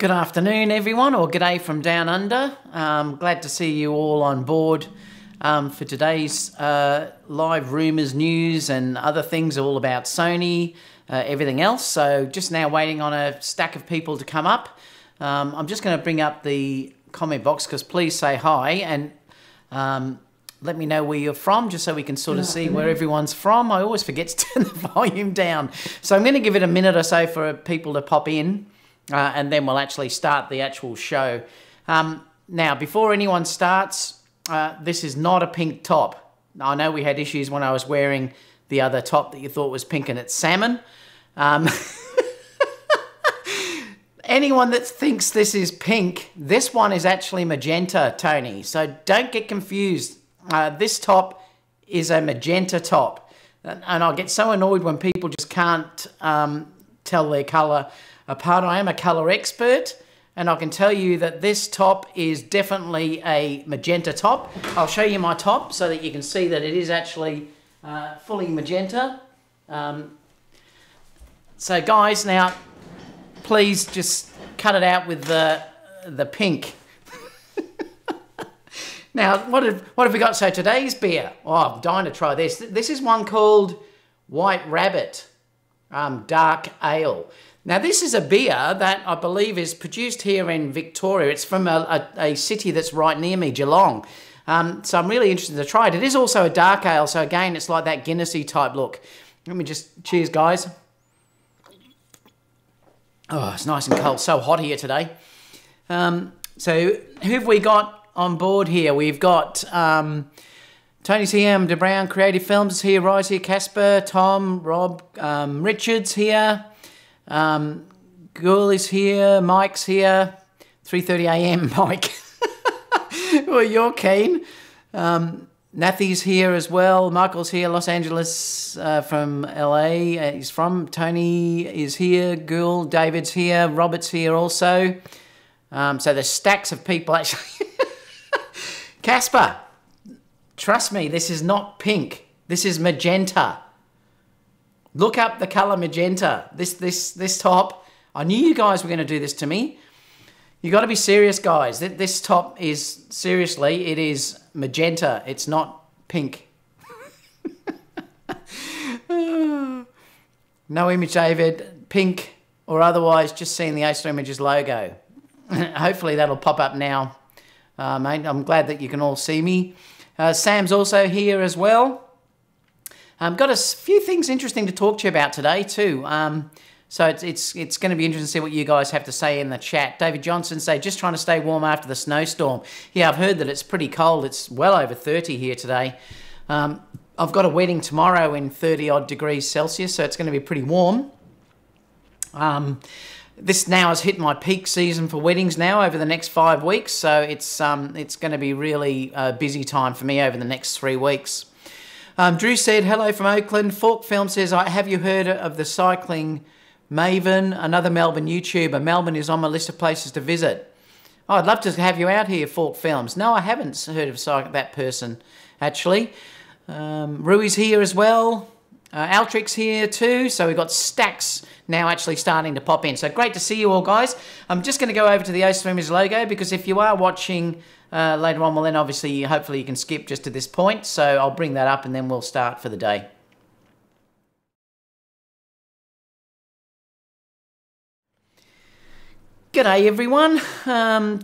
Good afternoon, everyone, or g'day from down under. Glad to see you all on board for today's live rumours, news and other things all about Sony, everything else. So just now waiting on a stack of people to come up. I'm just going to bring up the comment box because please say hi and let me know where you're from just so we can sort of see where everyone's from. I always forget to turn the volume down. So I'm going to give it a minute or so for people to pop in. And then we'll actually start the actual show. Now, before anyone starts, this is not a pink top. I know we had issues when I was wearing the other top that you thought was pink and it's salmon. Anyone that thinks this is pink, this one is actually magenta, Tony. So don't get confused. This top is a magenta top. And I get so annoyed when people just can't tell their colour apart. I am a colour expert and I can tell you that this top is definitely a magenta top. I'll show you my top so that you can see that it is actually fully magenta. So guys, now please just cut it out with the pink. Now what have we got? So today's beer, oh, I'm dying to try this. This is one called White Rabbit Dark Ale. Now, this is a beer that I believe is produced here in Victoria. It's from a city that's right near me, Geelong. So I'm really interested to try it. It is also a dark ale, so again, it's like that Guinnessy type look. Let me just, cheers, guys. Oh, it's nice and cold. So hot here today. So who have we got on board here? We've got Tony's here, De Brown, Creative Films is here, Rise here, Casper, Tom, Rob, Richard's here. Girl is here, Mike's here, 3:30 a.m. Mike. Well, you're keen. Nathy's here as well. Michael's here, Los Angeles from LA. He's from. Tony is here. Girl, David's here. Robert's here also. So there's stacks of people actually. Casper, trust me, this is not pink. This is magenta. Look up the colour magenta. This top. I knew you guys were going to do this to me. You got to be serious, guys. This top is, seriously, it is magenta. It's not pink. No image, David. Pink or otherwise, just seeing the A7iii Images logo. Hopefully that'll pop up now, mate. I'm glad that you can all see me. Sam's also here as well. Got a few things interesting to talk to you about today too. So it's going to be interesting to see what you guys have to say in the chat. David Johnson say, just trying to stay warm after the snowstorm. Yeah, I've heard that it's pretty cold. It's well over 30 here today. I've got a wedding tomorrow in 30 odd degrees Celsius, so it's going to be pretty warm. This now has hit my peak season for weddings now over the next 5 weeks. So it's going to be really a busy time for me over the next 3 weeks. Drew said, hello from Oakland. Fork Film says, have you heard of the cycling Maven, another Melbourne YouTuber? Melbourne is on my list of places to visit. Oh, I'd love to have you out here, Fork Films. No, I haven't heard of that person, actually. Rui's here as well. Altrix here too. So we've got stacks now actually starting to pop in. So great to see you all, guys. I'm just going to go over to the A7iii Images logo because if you are watching later on, well then obviously hopefully you can skip just to this point, so I'll bring that up and then we'll start for the day. G'day everyone.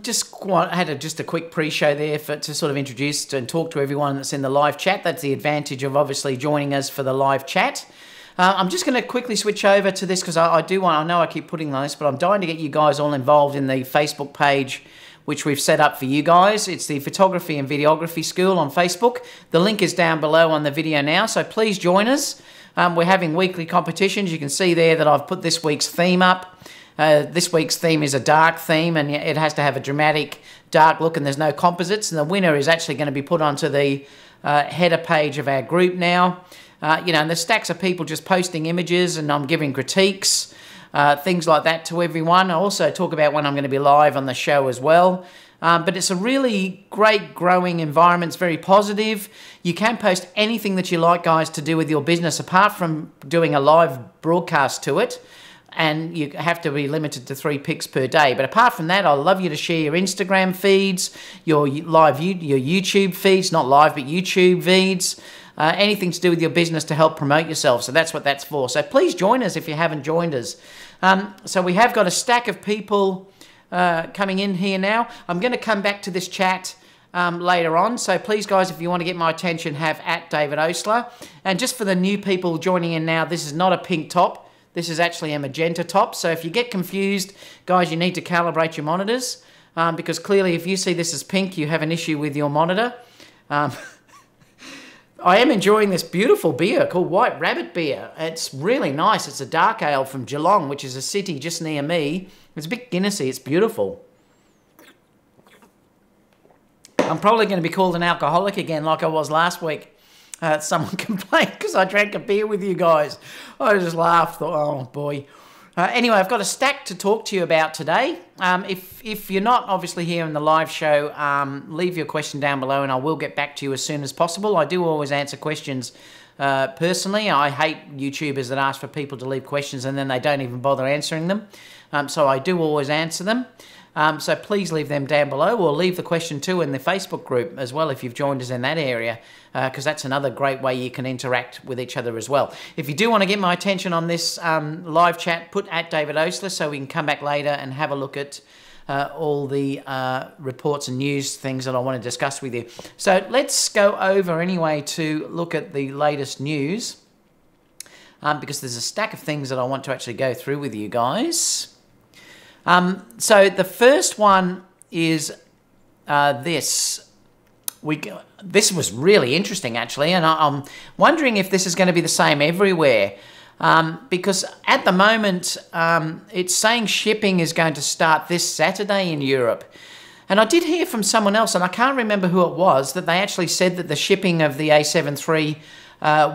Just a quick pre-show there to sort of introduce and talk to everyone that's in the live chat. That's the advantage of obviously joining us for the live chat. I'm just going to quickly switch over to this because I know I keep putting on this, but I'm dying to get you guys all involved in the Facebook page which we've set up for you guys. It's the Photography and Videography School on Facebook. The link is down below on the video now, so please join us. We're having weekly competitions. You can see there that I've put this week's theme up. This week's theme is a dark theme, and it has to have a dramatic dark look, and there's no composites, and the winner is actually going to be put onto the header page of our group now. You know, and there's stacks of people just posting images, and I'm giving critiques. Things like that to everyone. I also talk about when I'm going to be live on the show as well. But it's a really great growing environment. It's very positive. You can post anything that you like, guys, to do with your business apart from doing a live broadcast to it. and you have to be limited to 3 pics per day. But apart from that, I'd love you to share your Instagram feeds, your YouTube feeds, not live, but YouTube feeds, anything to do with your business to help promote yourself. So that's what that's for. So please join us if you haven't joined us. So we have got a stack of people coming in here now. I'm going to come back to this chat later on. So please, guys, if you want to get my attention, have @DavidOsler. And just for the new people joining in now, this is not a pink top. This is actually a magenta top. So if you get confused, guys, you need to calibrate your monitors because clearly if you see this as pink, you have an issue with your monitor. I am enjoying this beautiful beer called White Rabbit Beer. It's really nice. It's a dark ale from Geelong, which is a city just near me. It's a bit Guinnessy. It's beautiful. I'm probably going to be called an alcoholic again like I was last week. Someone complained because I drank a beer with you guys. I just laughed, thought, oh boy. Anyway, I've got a stack to talk to you about today. If you're not obviously here in the live show, leave your question down below and I will get back to you as soon as possible. I do always answer questions personally. I hate YouTubers that ask for people to leave questions and then they don't even bother answering them. So I do always answer them. So please leave them down below or leave the question too in the Facebook group as well if you've joined us in that area because that's another great way you can interact with each other as well. If you do want to get my attention on this live chat, put @DavidOsler so we can come back later and have a look at all the reports and news things that I want to discuss with you. So let's go over anyway to look at the latest news because there's a stack of things that I want to actually go through with you guys. So the first one is this. This was really interesting, actually, and I'm wondering if this is going to be the same everywhere. Because at the moment, it's saying shipping is going to start this Saturday in Europe. And I did hear from someone else, and I can't remember who it was, that they actually said that the shipping of the A7 III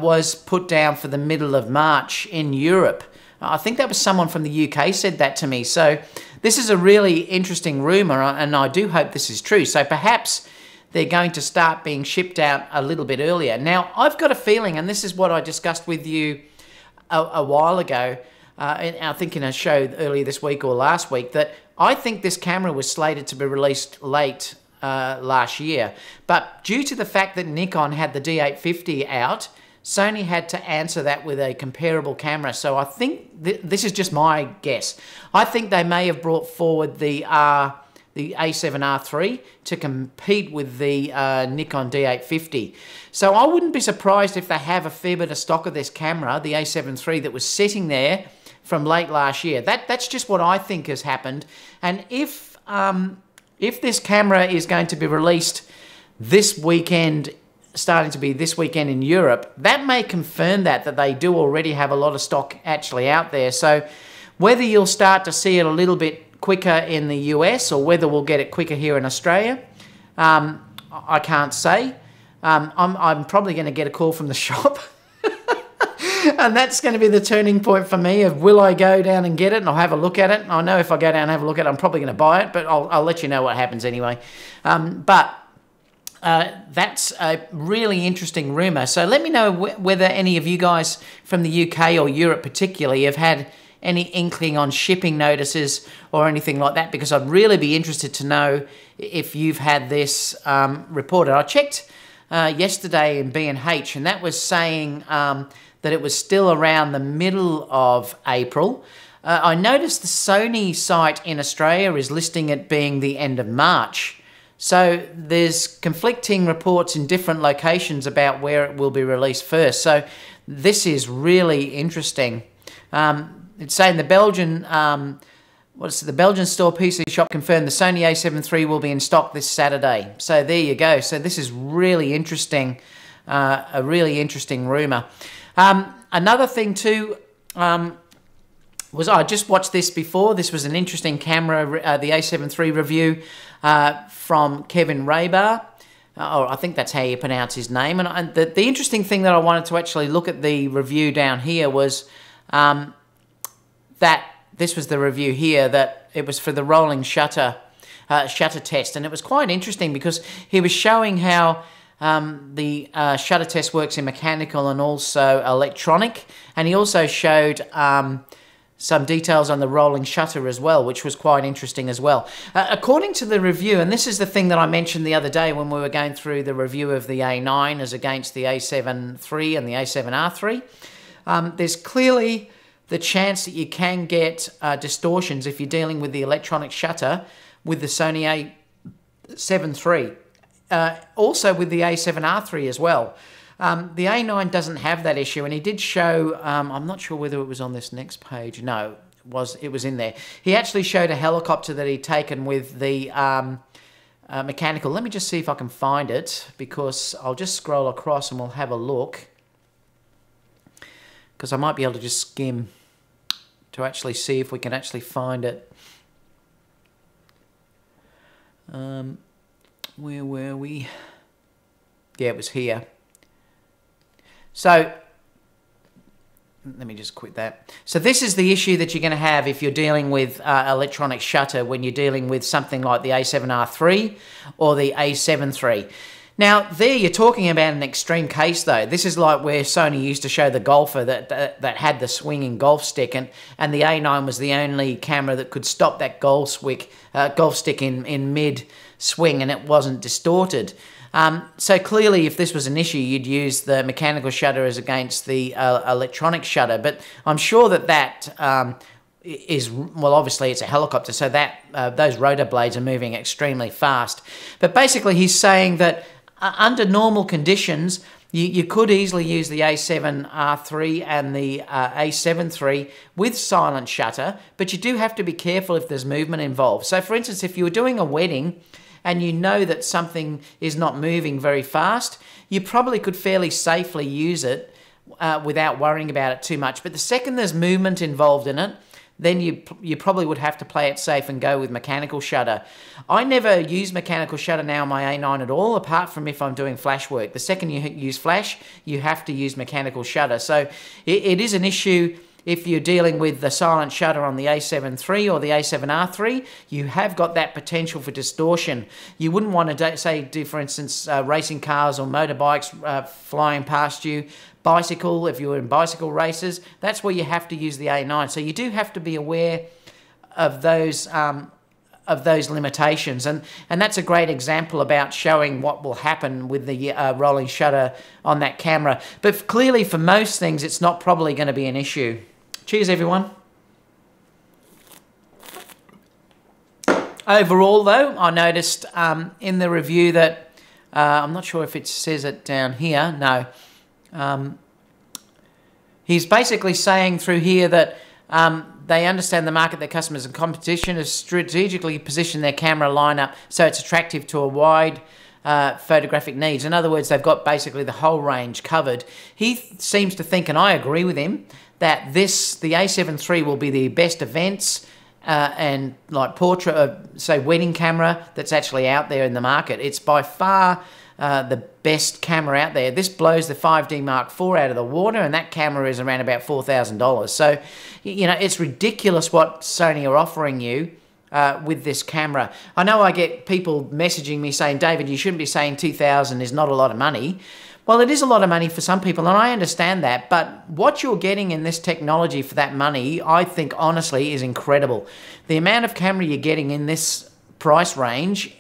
was put down for the middle of March in Europe. I think that was someone from the UK said that to me. So this is a really interesting rumour, and I do hope this is true. So perhaps they're going to start being shipped out a little bit earlier. Now, I've got a feeling, and this is what I discussed with you a while ago, I think in a show earlier this week or last week, that I think this camera was slated to be released late last year. But due to the fact that Nikon had the D850 out, Sony had to answer that with a comparable camera. So I think this is just my guess. I think they may have brought forward the A7R III to compete with the Nikon D850. So I wouldn't be surprised if they have a fair bit of stock of this camera, the A7 III, that was sitting there from late last year. That's just what I think has happened. And if this camera is going to be released this weekend, starting to be this weekend in Europe, that may confirm that they do already have a lot of stock actually out there. So whether you'll start to see it a little bit quicker in the US or whether we'll get it quicker here in Australia, I can't say. I'm probably going to get a call from the shop and that's going to be the turning point for me of will I go down and get it and I'll have a look at it. I know if I go down and have a look at it, I'm probably going to buy it, but I'll let you know what happens anyway. That's a really interesting rumour. So let me know whether any of you guys from the UK or Europe particularly have had any inkling on shipping notices or anything like that, because I'd really be interested to know if you've had this reported. I checked yesterday in B&H and that was saying that it was still around the middle of April. I noticed the Sony site in Australia is listing it being the end of March. So there's conflicting reports in different locations about where it will be released first. So this is really interesting. It's saying the Belgian, the Belgian store PC shop confirmed the Sony A7 III will be in stock this Saturday. So there you go. So this is really interesting, a really interesting rumour. Another thing too was I just watched this before. This was an interesting camera, the A7 III review from Kevin Raybar. Or I think that's how you pronounce his name. And the interesting thing that I wanted to actually look at the review down here was that this was the review here, that it was for the rolling shutter test. And it was quite interesting because he was showing how the shutter test works in mechanical and also electronic. And he also showed some details on the rolling shutter as well, which was quite interesting as well. According to the review, and this is the thing that I mentioned the other day when we were going through the review of the A9 as against the A7 III and the A7R III, there's clearly the chance that you can get distortions if you're dealing with the electronic shutter with the Sony A7 III. Also with the A7R III as well. The A9 doesn't have that issue, and he did show, I'm not sure whether it was on this next page. No, it was in there. He actually showed a helicopter that he'd taken with the mechanical. Let me just see if I can find it, because I'll just scroll across and we'll have a look. Because I might be able to just skim to actually see if we can actually find it. Where were we? Yeah, it was here. So, let me just quit that. So this is the issue that you're going to have if you're dealing with electronic shutter when you're dealing with something like the A7R III or the A7 III. Now, there you're talking about an extreme case, though. This is like where Sony used to show the golfer that had the swinging golf stick, and the A9 was the only camera that could stop that golf stick in mid-swing, and it wasn't distorted. So clearly, if this was an issue, you'd use the mechanical shutter as against the electronic shutter. But I'm sure that is, well, obviously it's a helicopter, so that those rotor blades are moving extremely fast. But basically, he's saying that under normal conditions, you could easily use the A7R III and the A7 III with silent shutter, but you do have to be careful if there's movement involved. So, for instance, if you were doing a wedding and you know that something is not moving very fast, you probably could fairly safely use it without worrying about it too much. But the second there's movement involved in it, then you probably would have to play it safe and go with mechanical shutter. I never use mechanical shutter now on my A9 at all, apart from if I'm doing flash work. The second you use flash, you have to use mechanical shutter. So it is an issue if you're dealing with the silent shutter on the A7 III or the A7R III. You have got that potential for distortion. You wouldn't want to do, for instance, racing cars or motorbikes flying past you. Bicycle, if you were in bicycle races, that's where you have to use the A9. So you do have to be aware of those limitations, and that's a great example about showing what will happen with the rolling shutter on that camera. But clearly, for most things, it's not probably going to be an issue. Cheers, everyone. Overall, though, I noticed in the review that I'm not sure if it says it down here. No. He's basically saying through here that they understand the market, their customers, and competition has strategically positioned their camera lineup so it's attractive to a wide photographic needs. In other words, they've got basically the whole range covered. He seems to think, and I agree with him, that the A7 III will be the best events and like portrait, say wedding camera that's actually out there in the market. It's by far the best camera out there. This blows the 5D Mark IV out of the water, and that camera is around about $4,000. So, you know, it's ridiculous what Sony are offering you with this camera. I know I get people messaging me saying, David, you shouldn't be saying $2,000 is not a lot of money. Well, it is a lot of money for some people, and I understand that, but what you're getting in this technology for that money, I think, honestly, is incredible. The amount of camera you're getting in this price range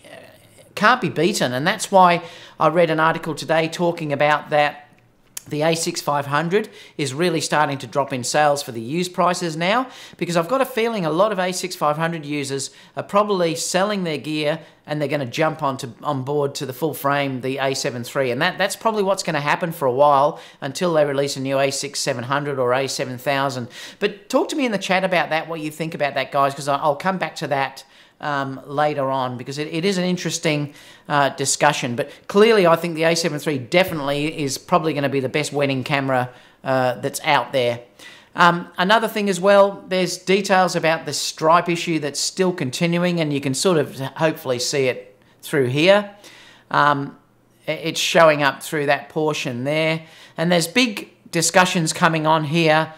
can't be beaten, and that's why I read an article today talking about that the A6500 is really starting to drop in sales for the used prices now, because I've got a feeling a lot of A6500 users are probably selling their gear and they're going to jump on board to the full frame, the A7 III, and that's probably what's going to happen for a while until they release a new A6700 or A7000. But talk to me in the chat about that, what you think about that, guys, because I'll come back to that later on, because it is an interesting discussion. But clearly, I think the A7 III definitely is probably going to be the best wedding camera that's out there. Another thing as well, there's details about the stripe issue that's still continuing, and you can sort of hopefully see it through here. It's showing up through that portion there. And there's big discussions coming on here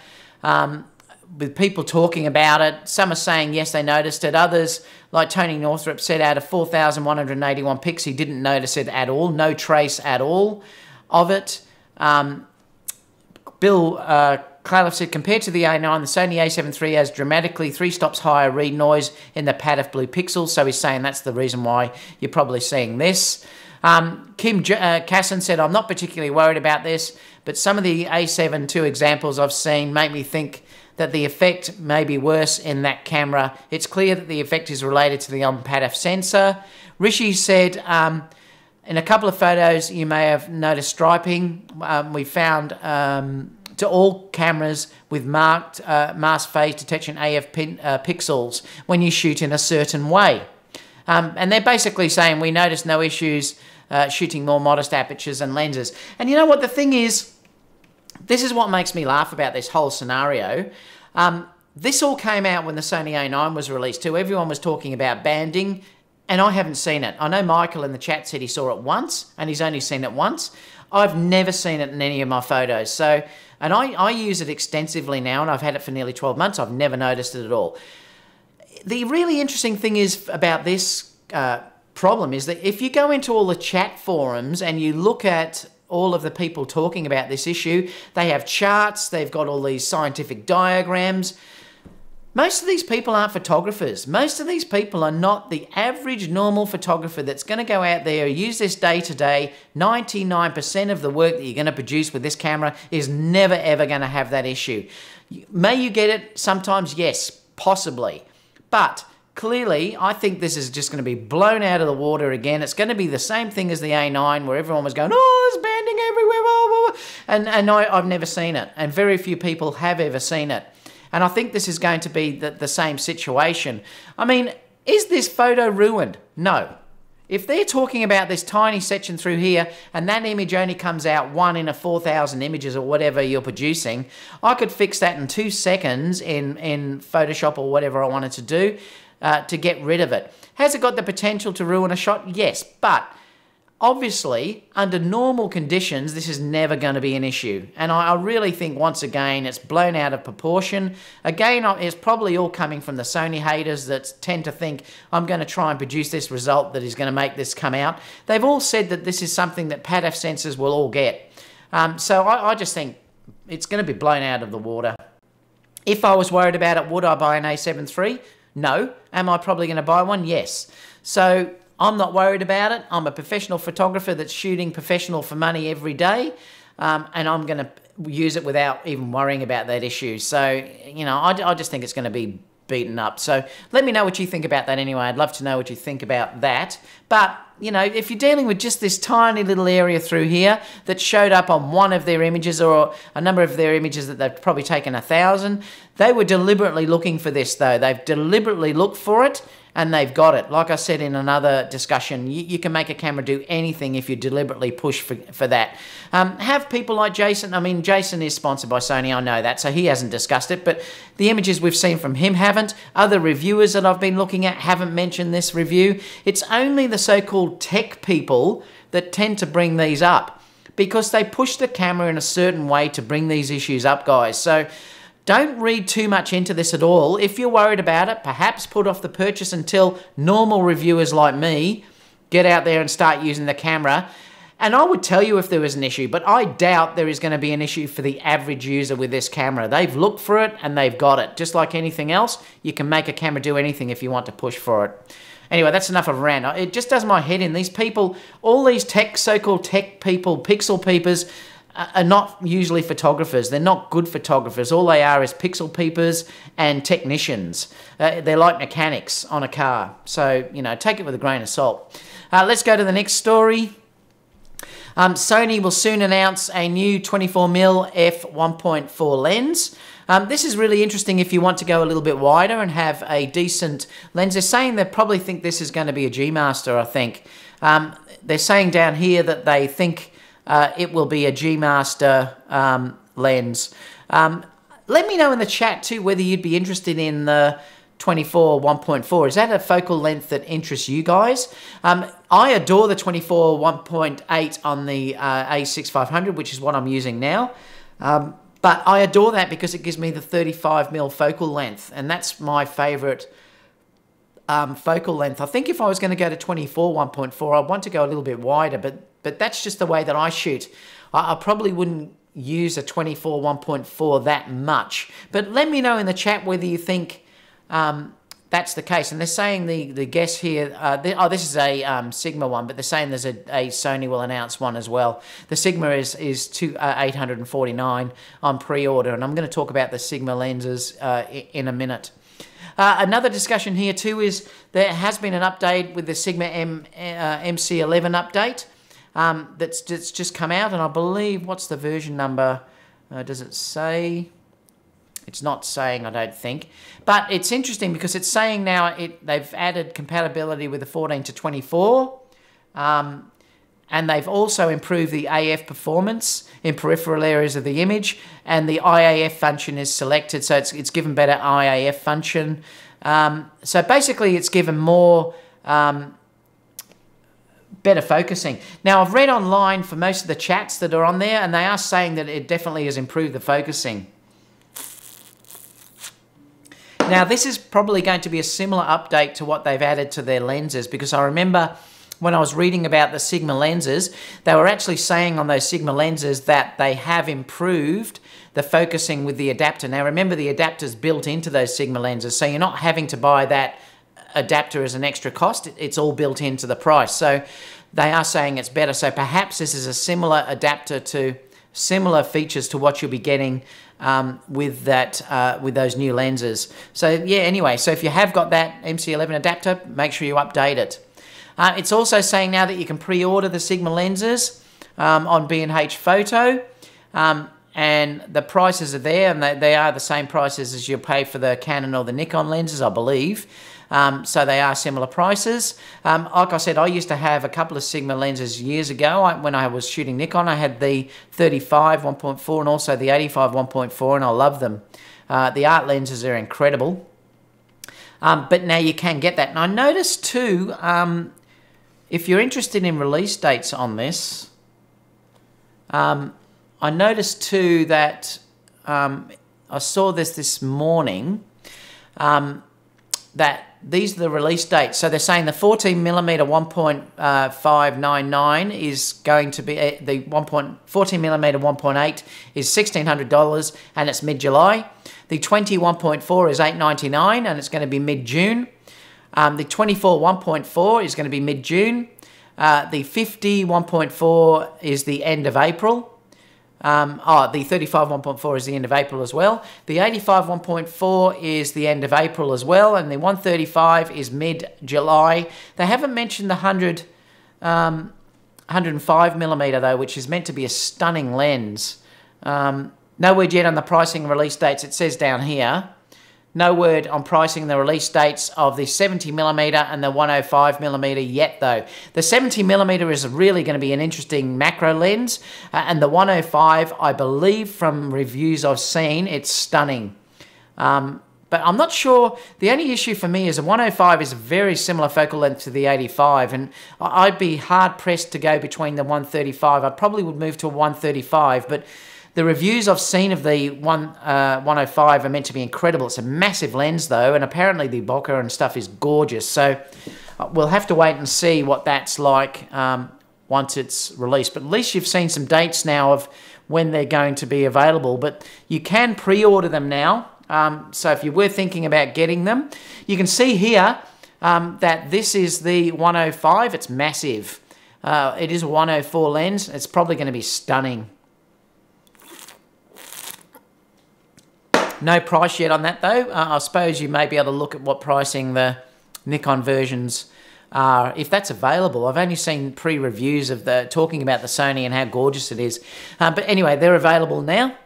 with people talking about it. Some are saying, yes, they noticed it. Others, like Tony Northrup, said out of 4,181 pics, he didn't notice it at all. No trace at all of it. Bill Cloudlift said, compared to the A9, the Sony A7 III has dramatically 3 stops higher read noise in the pad of blue pixels. So he's saying that's the reason why you're probably seeing this. Kim Casson said, I'm not particularly worried about this, but some of the A7 II examples I've seen make me think that the effect may be worse in that camera. It's clear that the effect is related to the on-PADAF sensor. Rishi said, in a couple of photos, you may have noticed striping. We found to all cameras with marked mask phase detection AF pixels when you shoot in a certain way. And they're basically saying we noticed no issues shooting more modest apertures and lenses. And you know what the thing is? This is what makes me laugh about this whole scenario. This all came out when the Sony A9 was released too. Everyone was talking about banding, and I haven't seen it. I know Michael in the chat said he saw it once, and he's only seen it once. I've never seen it in any of my photos. So, and I use it extensively now, and I've had it for nearly 12 months. I've never noticed it at all. The really interesting thing is about this problem is that if you go into all the chat forums and you look at all of the people talking about this issue, they have charts, they've got all these scientific diagrams. Most of these people aren't photographers. Most of these people are not the average normal photographer that's going to go out there and use this day to day. 99% of the work that you're going to produce with this camera is never ever going to have that issue. May you get it sometimes? Yes, possibly. But clearly, I think this is just going to be blown out of the water again. It's going to be the same thing as the A9 where everyone was going, oh, there's banding everywhere, blah, blah, blah. And I've never seen it. And very few people have ever seen it. And I think this is going to be the same situation. I mean, is this photo ruined? No. If they're talking about this tiny section through here and that image only comes out 1 in a 4,000 images or whatever you're producing, I could fix that in 2 seconds in Photoshop or whatever I wanted to do to get rid of it. Has it got the potential to ruin a shot? Yes, but obviously, under normal conditions, this is never going to be an issue. And I really think, once again, it's blown out of proportion. Again, it's probably all coming from the Sony haters that tend to think, I'm going to try and produce this result that is going to make this come out. They've all said that this is something that PADAF sensors will all get. So I just think it's going to be blown out of the water. If I was worried about it, would I buy an A7 III? No. Am I probably going to buy one? Yes. So I'm not worried about it. I'm a professional photographer that's shooting professional for money every day, and I'm going to use it without even worrying about that issue. So, you know, I just think it's going to be beaten up. So let me know what you think about that anyway. I'd love to know what you think about that. But, you know, if you're dealing with just this tiny little area through here that showed up on one of their images or a number of their images that they've probably taken 1,000, they were deliberately looking for this though. They've deliberately looked for it and they've got it. Like I said in another discussion, you can make a camera do anything if you deliberately push for that. Have people like Jason, I mean, Jason is sponsored by Sony, I know that, so he hasn't discussed it, but the images we've seen from him haven't. Other reviewers that I've been looking at haven't mentioned this review. It's only the so-called tech people that tend to bring these up because they push the camera in a certain way to bring these issues up, guys. So don't read too much into this at all. If you're worried about it, perhaps put off the purchase until normal reviewers like me get out there and start using the camera. And I would tell you if there was an issue, but I doubt there is going to be an issue for the average user with this camera. They've looked for it and they've got it. Just like anything else, you can make a camera do anything if you want to push for it. Anyway, that's enough of a rant. It just does my head in. These people, all these so-called tech people, pixel peepers, are not usually photographers. They're not good photographers. All they are is pixel peepers and technicians. They're like mechanics on a car. So, you know, take it with a grain of salt. Let's go to the next story. Sony will soon announce a new 24mm f1.4 lens. This is really interesting if you want to go a little bit wider and have a decent lens. They're saying they probably think this is going to be a G Master, I think. They're saying down here that they think it will be a G Master lens. Let me know in the chat too whether you'd be interested in the 24 1.4. Is that a focal length that interests you guys? I adore the 24 1.8 on the A6500, which is what I'm using now. But I adore that because it gives me the 35mm focal length, and that's my favorite focal length. I think if I was going to go to 24 1.4, I'd want to go a little bit wider, but that's just the way that I shoot. I probably wouldn't use a 24 1.4 that much. But let me know in the chat whether you think that's the case. And they're saying the guess here, this is a Sigma one, but they're saying there's a Sony will announce one as well. The Sigma is $849 on pre-order, and I'm going to talk about the Sigma lenses in a minute. Another discussion here too is there has been an update with the Sigma mc-11 update that's just come out, and I believe, what's the version number? Does it say? It's not saying, I don't think. But it's interesting because it's saying now they've added compatibility with the 14 to 24. And they've also improved the AF performance in peripheral areas of the image. And the IAF function is selected, so it's given better IAF function. So basically it's given more better focusing. Now, I've read online for most of the chats that are on there, and they are saying that it definitely has improved the focusing. Now, this is probably going to be a similar update to what they've added to their lenses, because I remember when I was reading about the Sigma lenses, they were actually saying on those Sigma lenses that they have improved the focusing with the adapter. Now, remember, the adapter's built into those Sigma lenses, so you're not having to buy that adapter as an extra cost. It's all built into the price. So they are saying it's better. So perhaps this is a similar adapter to similar features to what you'll be getting with those new lenses. So yeah, anyway, so if you have got that mc-11 adapter, make sure you update it. It's also saying now that you can pre-order the Sigma lenses on B&H Photo, and the prices are there, and they are the same prices as you pay for the Canon or the Nikon lenses, I believe. So they are similar prices. Like I said, I used to have a couple of Sigma lenses years ago. When I was shooting Nikon, I had the 35 1.4 and also the 85 1.4, and I love them. The art lenses are incredible. But now you can get that. And I noticed too, if you're interested in release dates on this, I noticed too that I saw this morning, that these are the release dates. So they're saying the 14mm 1.599 is going to be, the 14mm 1.8 is $1,600 and it's mid-July. The 20 1.4 is $899 and it's going to be mid-June. The 24 1.4 is going to be mid-June. The 50 1.4 is the end of April. The 35 1.4 is the end of April as well. The 85 1.4 is the end of April as well, and the 135 is mid-July. They haven't mentioned the 105mm though, which is meant to be a stunning lens. No word yet on the pricing and release dates. It says down here. No word on pricing the release dates of the 70mm and the 105mm yet, though. The 70mm is really going to be an interesting macro lens, and the 105, I believe from reviews I've seen, it's stunning. But I'm not sure. The only issue for me is the 105 is a very similar focal length to the 85, and I'd be hard-pressed to go between the 135. I probably would move to a 135, but the reviews I've seen of the 105 are meant to be incredible. It's a massive lens, though, and apparently the bokeh and stuff is gorgeous. So we'll have to wait and see what that's like once it's released. But at least you've seen some dates now of when they're going to be available. But you can pre-order them now. So if you were thinking about getting them, you can see here that this is the 105. It's massive. It is a 104 lens. It's probably going to be stunning. No price yet on that, though. I suppose you may be able to look at what pricing the Nikon versions are, if that's available. I've only seen pre-reviews of talking about the Sony and how gorgeous it is. But anyway, they're available now.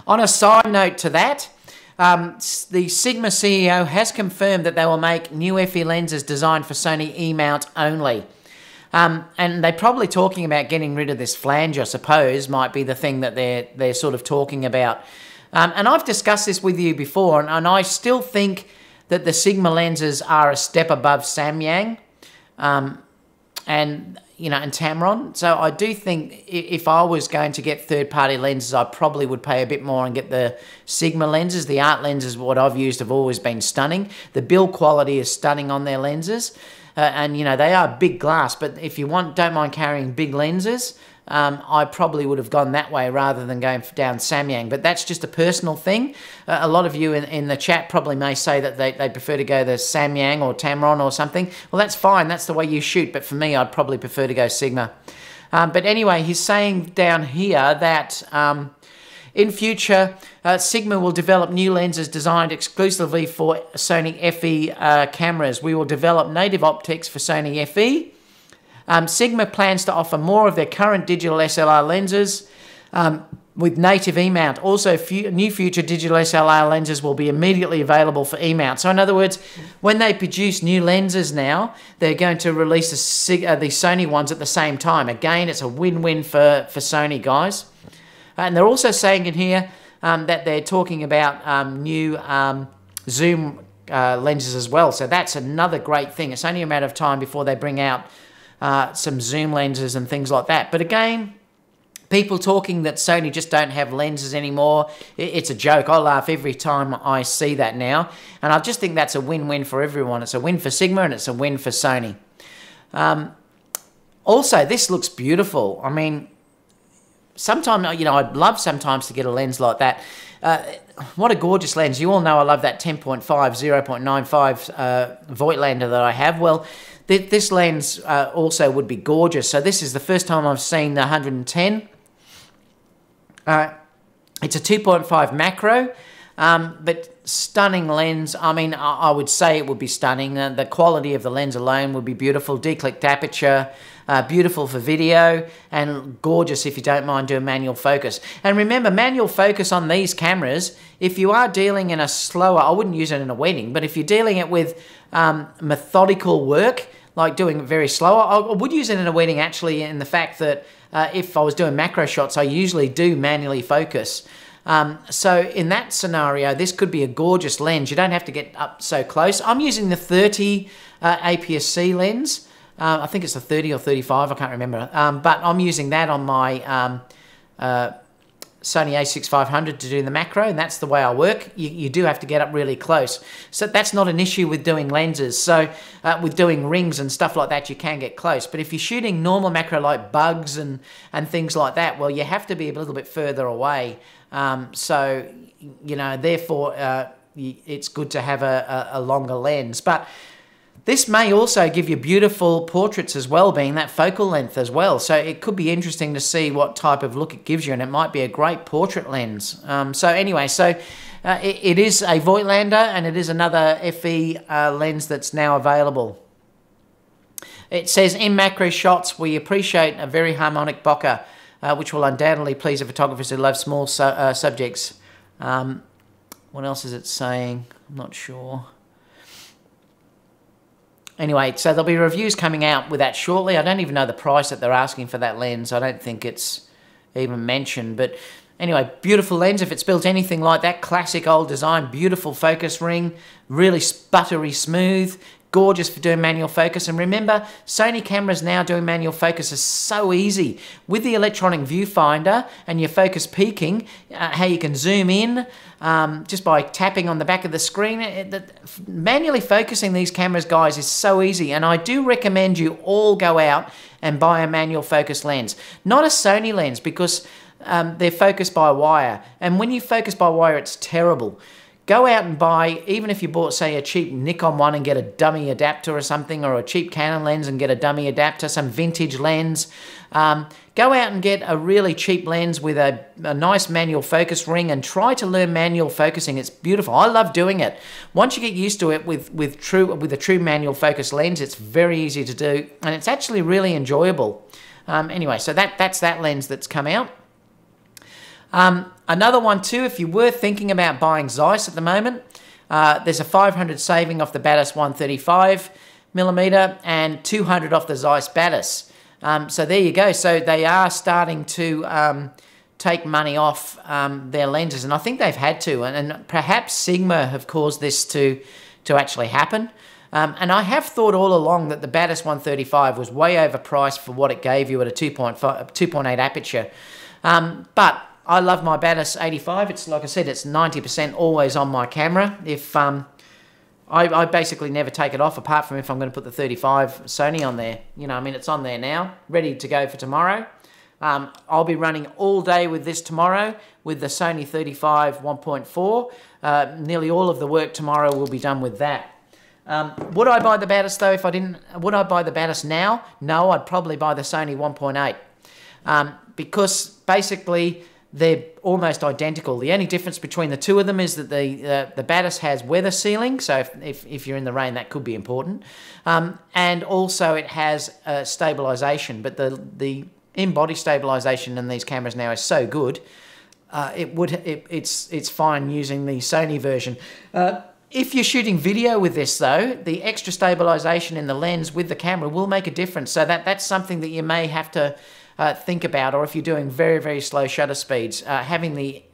On a side note to that, the Sigma CEO has confirmed that they will make new FE lenses designed for Sony E-mount only. And they're probably talking about getting rid of this flange, I suppose, might be the thing that they're sort of talking about. And I've discussed this with you before, and I still think that the Sigma lenses are a step above Samyang and Tamron. So I do think if I was going to get third-party lenses, I probably would pay a bit more and get the Sigma lenses. The art lenses, what I've used, have always been stunning. The build quality is stunning on their lenses. and you know, they are big glass, but if you don't mind carrying big lenses, I probably would have gone that way rather than going down Samyang, but that's just a personal thing. A lot of you in the chat probably may say that they prefer to go the Samyang or Tamron or something. Well, that's fine, that's the way you shoot, but for me, I'd probably prefer to go Sigma. But anyway, he's saying down here that in future, Sigma will develop new lenses designed exclusively for Sony FE cameras. We will develop native optics for Sony FE. Sigma plans to offer more of their current digital SLR lenses with native E-mount. Also, new future digital SLR lenses will be immediately available for E-mount. So in other words, when they produce new lenses now, they're going to release the Sony ones at the same time. Again, it's a win-win for Sony, guys. And they're also saying in here that they're talking about new zoom lenses as well. So that's another great thing. It's only a matter of time before they bring out some zoom lenses and things like that. But again, people talking that Sony just don't have lenses anymore, it's a joke. I laugh every time I see that now. And I just think that's a win-win for everyone. It's a win for Sigma and it's a win for Sony. Also, this looks beautiful. I mean, sometimes, you know, I'd love sometimes to get a lens like that. What a gorgeous lens. You all know I love that 10.5, 0.95 Voigtlander that I have. Well, this lens also would be gorgeous. So this is the first time I've seen the 110. It's a 2.5 macro, but stunning lens. I mean, I would say it would be stunning. The quality of the lens alone would be beautiful. Declicked aperture, beautiful for video, and gorgeous if you don't mind doing manual focus. And remember, manual focus on these cameras, if you are dealing in a slower, I wouldn't use it in a wedding, but if you're dealing it with methodical work, like doing it very slow, I would use it in a wedding actually, in the fact that if I was doing macro shots, I usually do manually focus. So in that scenario, this could be a gorgeous lens. You don't have to get up so close. I'm using the 30 APS-C lens. I think it's the 30 or 35, I can't remember. But I'm using that on my Sony a6-500 to do the macro, and that's the way I work. You do have to get up really close. So that's not an issue with doing lenses. So with doing rings and stuff like that, you can get close. But if you're shooting normal macro like bugs and things like that, well, you have to be a little bit further away. So, you know, therefore, it's good to have a longer lens. But this may also give you beautiful portraits as well, being that focal length as well. So it could be interesting to see what type of look it gives you, and it might be a great portrait lens. So anyway, so it is a Voigtlander, and it is another FE lens that's now available. It says, in macro shots, we appreciate a very harmonic bokeh, which will undoubtedly please the photographers who love small subjects. What else is it saying? I'm not sure. Anyway, so there'll be reviews coming out with that shortly. I don't even know the price that they're asking for that lens. I don't think it's even mentioned. But anyway, beautiful lens. If it's built anything like that, classic old design, beautiful focus ring, really buttery smooth, gorgeous for doing manual focus. And remember, Sony cameras now doing manual focus is so easy. With the electronic viewfinder and your focus peaking, how you can zoom in just by tapping on the back of the screen. Manually focusing these cameras, guys, is so easy. And I do recommend you all go out and buy a manual focus lens. Not a Sony lens, because they're focused by wire. And when you focus by wire, it's terrible. Go out and buy, even if you bought, say, a cheap Nikon one and get a dummy adapter or something, or a cheap Canon lens and get a dummy adapter, some vintage lens. Go out and get a really cheap lens with a nice manual focus ring and try to learn manual focusing. It's beautiful. I love doing it. Once you get used to it with a true manual focus lens, it's very easy to do, and it's actually really enjoyable. Anyway, so that's that lens that's come out. Another one too, if you were thinking about buying Zeiss at the moment, there's a 500 saving off the Batis 135mm and 200 off the Zeiss Batis. So there you go. So they are starting to take money off their lenses, and I think they've had to, and perhaps Sigma have caused this to actually happen. And I have thought all along that the Batis 135 was way overpriced for what it gave you at a 2.8 aperture. But I love my Batis 85. It's like I said, it's 90% always on my camera. If I basically never take it off, apart from if I'm going to put the 35 Sony on there. You know, I mean, it's on there now, ready to go for tomorrow. I'll be running all day with this tomorrow with the Sony 35 1.4. Nearly all of the work tomorrow will be done with that. Would I buy the Batis though if I didn't? Would I buy the Batis now? No, I'd probably buy the Sony 1.8 because basically they're almost identical. The only difference between the two of them is that the Batis has weather sealing, so if you're in the rain, that could be important. And also it has stabilization, but the in-body stabilization in these cameras now is so good, it's fine using the Sony version. If you're shooting video with this though, the extra stabilization in the lens with the camera will make a difference. So that's something that you may have to think about, or if you're doing very, very slow shutter speeds, having the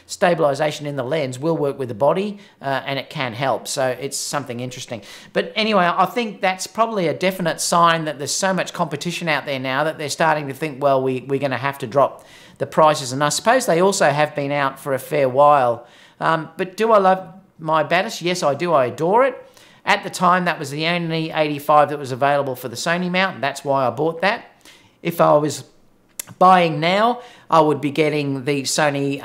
stabilization in the lens will work with the body and it can help. So it's something interesting. But anyway, I think that's probably a definite sign that there's so much competition out there now that they're starting to think, well, we're going to have to drop the prices. And I suppose they also have been out for a fair while. But do I love my Batis? Yes, I do. I adore it. At the time, that was the only 85 that was available for the Sony mount, and that's why I bought that. If I was buying now, I would be getting the Sony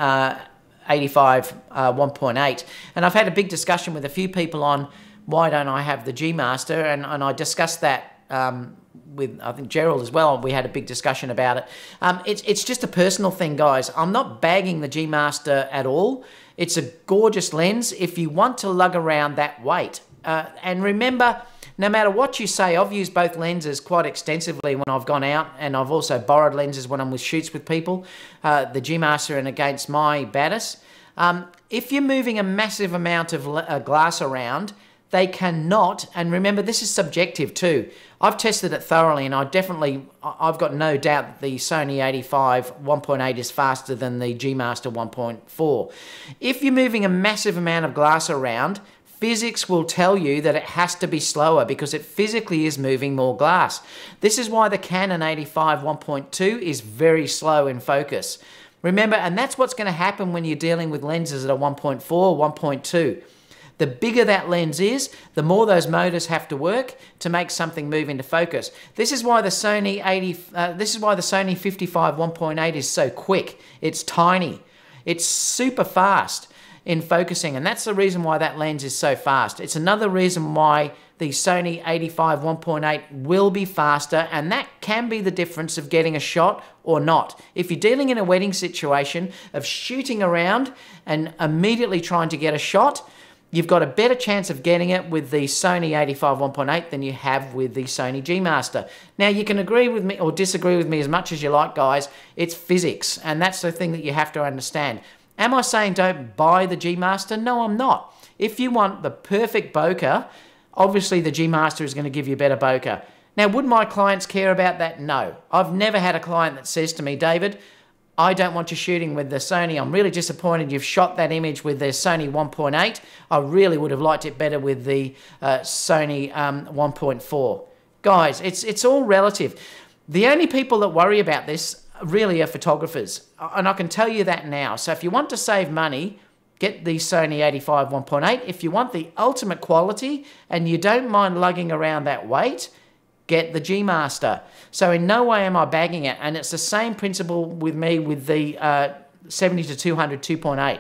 85 1.8. And I've had a big discussion with a few people on why don't I have the G Master, and I discussed that with, I think, Gerald as well. We had a big discussion about it. It's just a personal thing, guys. I'm not bagging the G Master at all. It's a gorgeous lens if you want to lug around that weight. And remember, no matter what you say, I've used both lenses quite extensively when I've gone out, and I've also borrowed lenses when I'm with shoots with people, the G Master and against my Batis. If you're moving a massive amount of glass around, they cannot, and remember this is subjective too. I've tested it thoroughly, and I've got no doubt that the Sony 85 1.8 is faster than the G Master 1.4. If you're moving a massive amount of glass around, physics will tell you that it has to be slower because it physically is moving more glass. This is why the Canon 85 1.2 is very slow in focus. Remember, and that's what's going to happen when you're dealing with lenses that are 1.4, 1.2. The bigger that lens is, the more those motors have to work to make something move into focus. This is why the Sony 55 1.8 is so quick. It's tiny. It's super fast in focusing, and that's the reason why that lens is so fast. It's another reason why the Sony 85 1.8 will be faster, and that can be the difference of getting a shot or not. If you're dealing in a wedding situation of shooting around and immediately trying to get a shot, you've got a better chance of getting it with the Sony 85 1.8 than you have with the Sony G Master. Now, you can agree with me or disagree with me as much as you like, guys. It's physics, and that's the thing that you have to understand. Am I saying don't buy the G Master? No, I'm not. If you want the perfect bokeh, obviously the G Master is going to give you a better bokeh. Now, would my clients care about that? No. I've never had a client that says to me, David, I don't want you shooting with the Sony. I'm really disappointed you've shot that image with the Sony 1.8. I really would have liked it better with the Sony 1.4. Guys, it's all relative. The only people that worry about this really are photographers, and I can tell you that now. So if you want to save money, get the Sony 85 1.8. If you want the ultimate quality and you don't mind lugging around that weight, get the G Master. So in no way am I bagging it, and it's the same principle with me with the 70-200 2.8.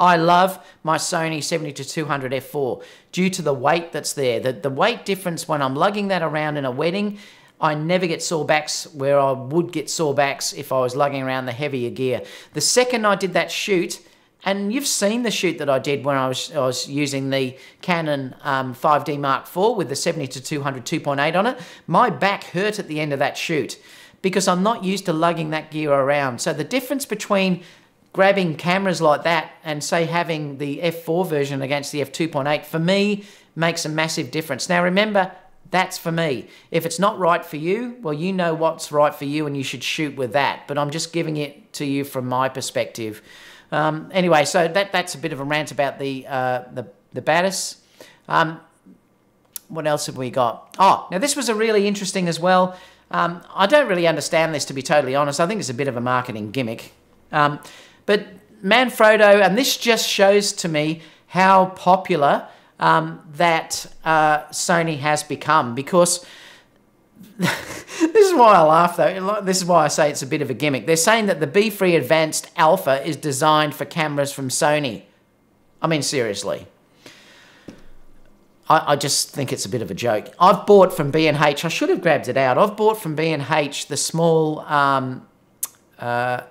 I love my Sony 70-200 f4 due to the weight that's there. The weight difference when I'm lugging that around in a wedding, I never get sore backs where I would get sore backs if I was lugging around the heavier gear. The second I did that shoot, and you've seen the shoot that I did when I was using the Canon 5D Mark IV with the 70-200 2.8 on it, my back hurt at the end of that shoot because I'm not used to lugging that gear around. So the difference between grabbing cameras like that and, say, having the f4 version against the f2.8, for me, makes a massive difference. Now, remember, that's for me. If it's not right for you, well, you know what's right for you and you should shoot with that. But I'm just giving it to you from my perspective. Anyway, so that's a bit of a rant about the Batis. What else have we got? Oh, now this was a really interesting as well. I don't really understand this, to be totally honest. I think it's a bit of a marketing gimmick. But Manfrotto, and this just shows to me how popular that Sony has become, because this is why I laugh though. This is why I say it's a bit of a gimmick. They're saying that the B3 Advanced Alpha is designed for cameras from Sony. I mean, seriously. I just think it's a bit of a joke. I've bought from B&H, I should have grabbed it out. I've bought from B&H the small Arca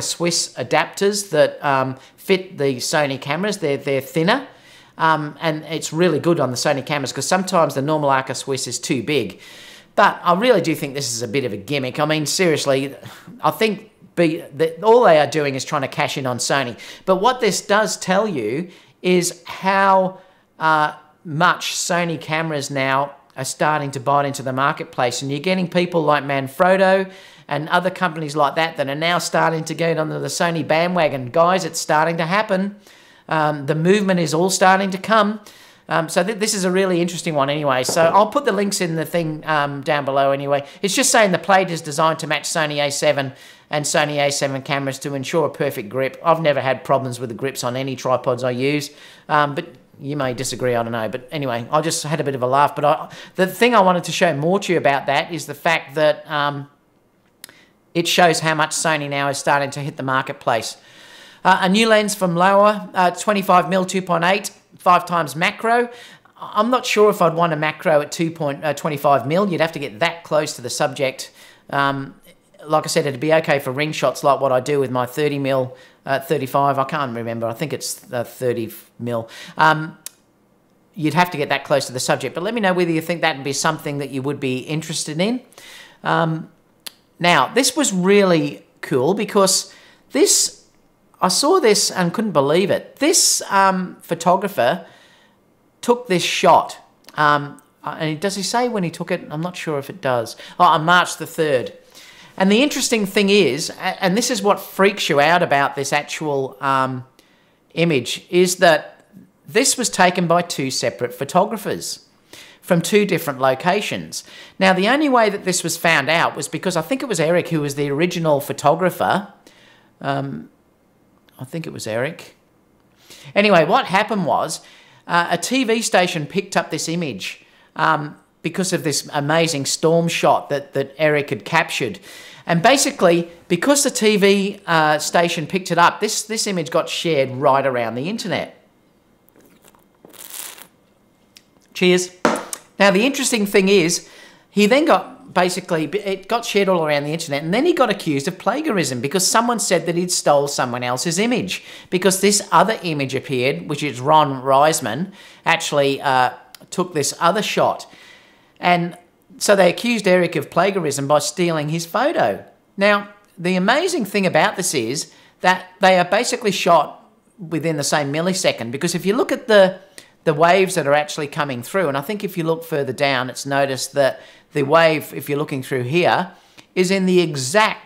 Swiss adapters that fit the Sony cameras. They're thinner. And it's really good on the Sony cameras, because sometimes the normal Arca Swiss is too big. But I really do think this is a bit of a gimmick. I mean, seriously, I think all they are doing is trying to cash in on Sony. But what this does tell you is how much Sony cameras now are starting to bite into the marketplace. And you're getting people like Manfrotto and other companies like that that are now starting to get onto the Sony bandwagon. Guys, it's starting to happen. The movement is all starting to come. So this is a really interesting one anyway. So I'll put the links in the thing down below anyway. It's just saying the plate is designed to match Sony A7 and Sony A7 cameras to ensure a perfect grip. I've never had problems with the grips on any tripods I use, but you may disagree, I don't know. But anyway, I just had a bit of a laugh. But the thing I wanted to show more to you about that is the fact that it shows how much Sony now is starting to hit the marketplace. A new lens from Laowa, 25mm 2.8, 5x macro. I'm not sure if I'd want a macro at 25mm. You'd have to get that close to the subject. Like I said, it'd be okay for ring shots like what I do with my 30mm 35. I can't remember. I think it's 30mm. You'd have to get that close to the subject. But let me know whether you think that would be something that you would be interested in. Now, this was really cool because I saw this and couldn't believe it. This photographer took this shot. And does he say when he took it? I'm not sure if it does. Oh, on March the 3rd. And the interesting thing is, and this is what freaks you out about this actual image, is that this was taken by two separate photographers from two different locations. Now, the only way that this was found out was because I think it was Eric who was the original photographer. I think it was Eric. Anyway, what happened was a TV station picked up this image because of this amazing storm shot that Eric had captured. And basically, because the TV station picked it up, this image got shared right around the internet. Cheers. Now, the interesting thing is, he then it got shared all around the internet, and then he got accused of plagiarism because someone said that he'd stole someone else's image, because this other image appeared, which is Ron Reisman, actually took this other shot. And so they accused Eric of plagiarism by stealing his photo. Now, the amazing thing about this is that they are basically shot within the same millisecond, because if you look at the waves that are actually coming through, and I think if you look further down, it's noticed that the wave, if you're looking through here, is in the exact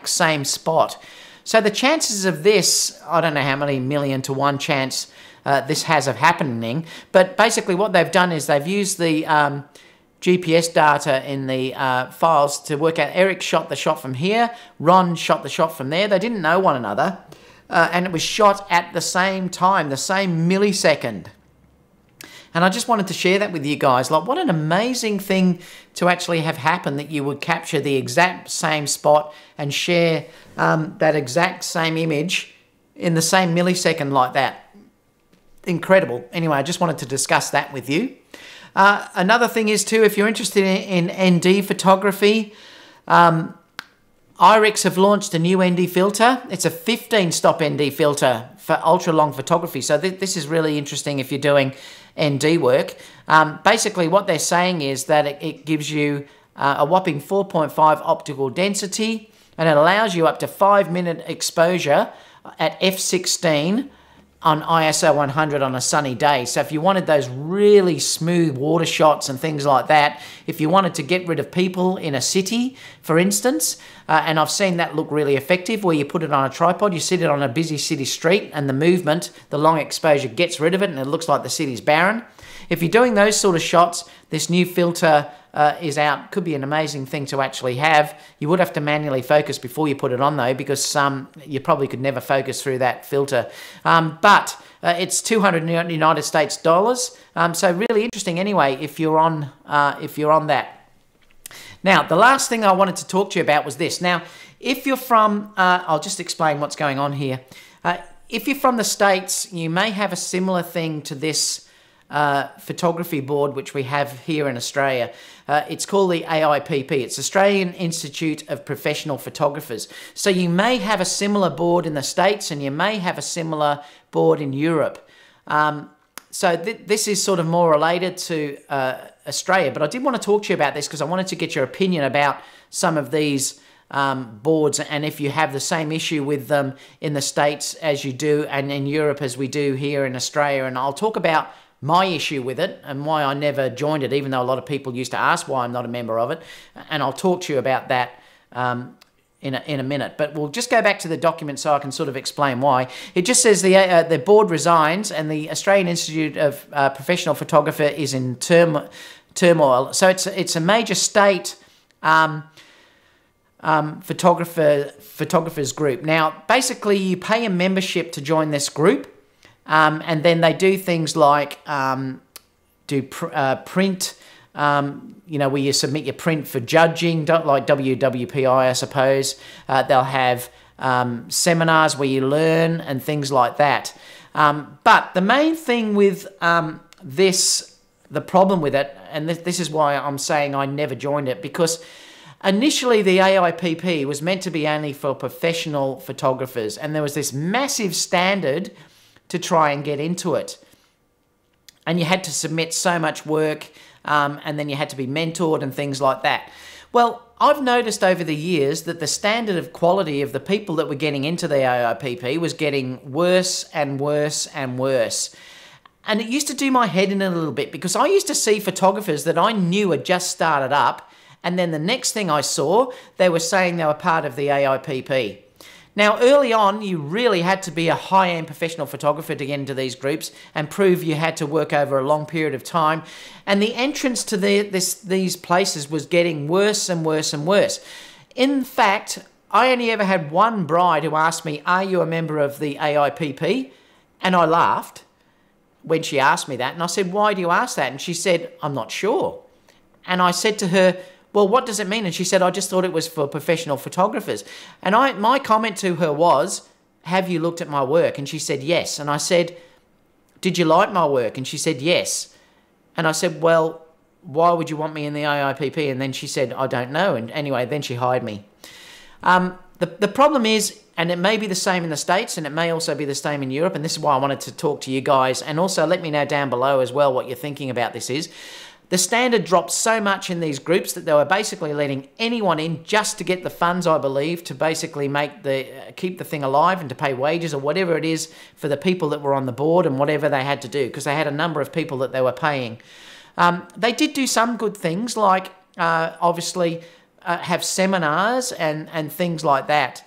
same spot. So the chances of this, I don't know how many million to one chance this has of happening, but basically what they've done is they've used the GPS data in the files to work out Eric shot the shot from here, Ron shot the shot from there. They didn't know one another, and it was shot at the same time, the same millisecond. And I just wanted to share that with you guys. Like, what an amazing thing to actually have happen, that you would capture the exact same spot and share that exact same image in the same millisecond like that. Incredible. Anyway, I just wanted to discuss that with you. Another thing is too, if you're interested in ND photography, Irix have launched a new ND filter. It's a 15-stop ND filter for ultra-long photography. So this is really interesting if you're doing ND work. Basically, what they're saying is that it gives you a whopping 4.5 optical density, and it allows you up to 5-minute exposure at f16 on ISO 100 on a sunny day. So if you wanted those really smooth water shots and things like that, if you wanted to get rid of people in a city, for instance, and I've seen that look really effective, where you put it on a tripod, you sit it on a busy city street, and the movement, the long exposure gets rid of it, and it looks like the city's barren. If you're doing those sort of shots, this new filter is out. Could be an amazing thing to actually have. You would have to manually focus before you put it on though, because you probably could never focus through that filter. But it's 200 United States dollars. So really interesting anyway if you're on that. Now, the last thing I wanted to talk to you about was this. Now, if you're from, I'll just explain what's going on here. If you're from the States, you may have a similar thing to this photography board, which we have here in Australia. It's called the AIPP. It's Australian Institute of Professional Photographers. So you may have a similar board in the States, and you may have a similar board in Europe. So this is sort of more related to Australia, but I did want to talk to you about this because I wanted to get your opinion about some of these boards, and if you have the same issue with them in the States as you do and in Europe as we do here in Australia. And I'll talk about my issue with it and why I never joined it, even though a lot of people used to ask why I'm not a member of it. And I'll talk to you about that in a minute. But we'll just go back to the document so I can sort of explain why. It just says the board resigns and the Australian Institute of Professional Photographer is in turmoil. So it's a major state photographers group. Now, basically, you pay a membership to join this group, and then they do things like print, where you submit your print for judging, like WWPI, I suppose. They'll have seminars where you learn and things like that. But the main thing with the problem with it, and this is why I'm saying I never joined it, because initially the AIPP was meant to be only for professional photographers, and there was this massive standard to try and get into it. And you had to submit so much work, and then you had to be mentored and things like that. Well, I've noticed over the years that the standard of quality of the people that were getting into the AIPP was getting worse and worse and worse. And it used to do my head in a little bit, because I used to see photographers that I knew had just started up, and then the next thing I saw, they were saying they were part of the AIPP. Now, early on, you really had to be a high-end professional photographer to get into these groups and prove you had to work over a long period of time. And the entrance to these places was getting worse and worse and worse. In fact, I only ever had one bride who asked me, "Are you a member of the AIPP?" And I laughed when she asked me that. And I said, "Why do you ask that?" And she said, "I'm not sure." And I said to her, "Well, what does it mean?" And she said, "I just thought it was for professional photographers." And my comment to her was, "Have you looked at my work?" And she said, "Yes." And I said, "Did you like my work?" And she said, "Yes." And I said, "Well, why would you want me in the AIPP?" And then she said, "I don't know." And anyway, then she hired me. The problem is, and it may be the same in the States, and it may also be the same in Europe, and this is why I wanted to talk to you guys, and also let me know down below as well what you're thinking about this is. The standard dropped so much in these groups that they were basically letting anyone in just to get the funds, I believe, to basically keep the thing alive and to pay wages or whatever it is for the people that were on the board and whatever they had to do, because they had a number of people that they were paying. They did do some good things, like obviously have seminars and things like that,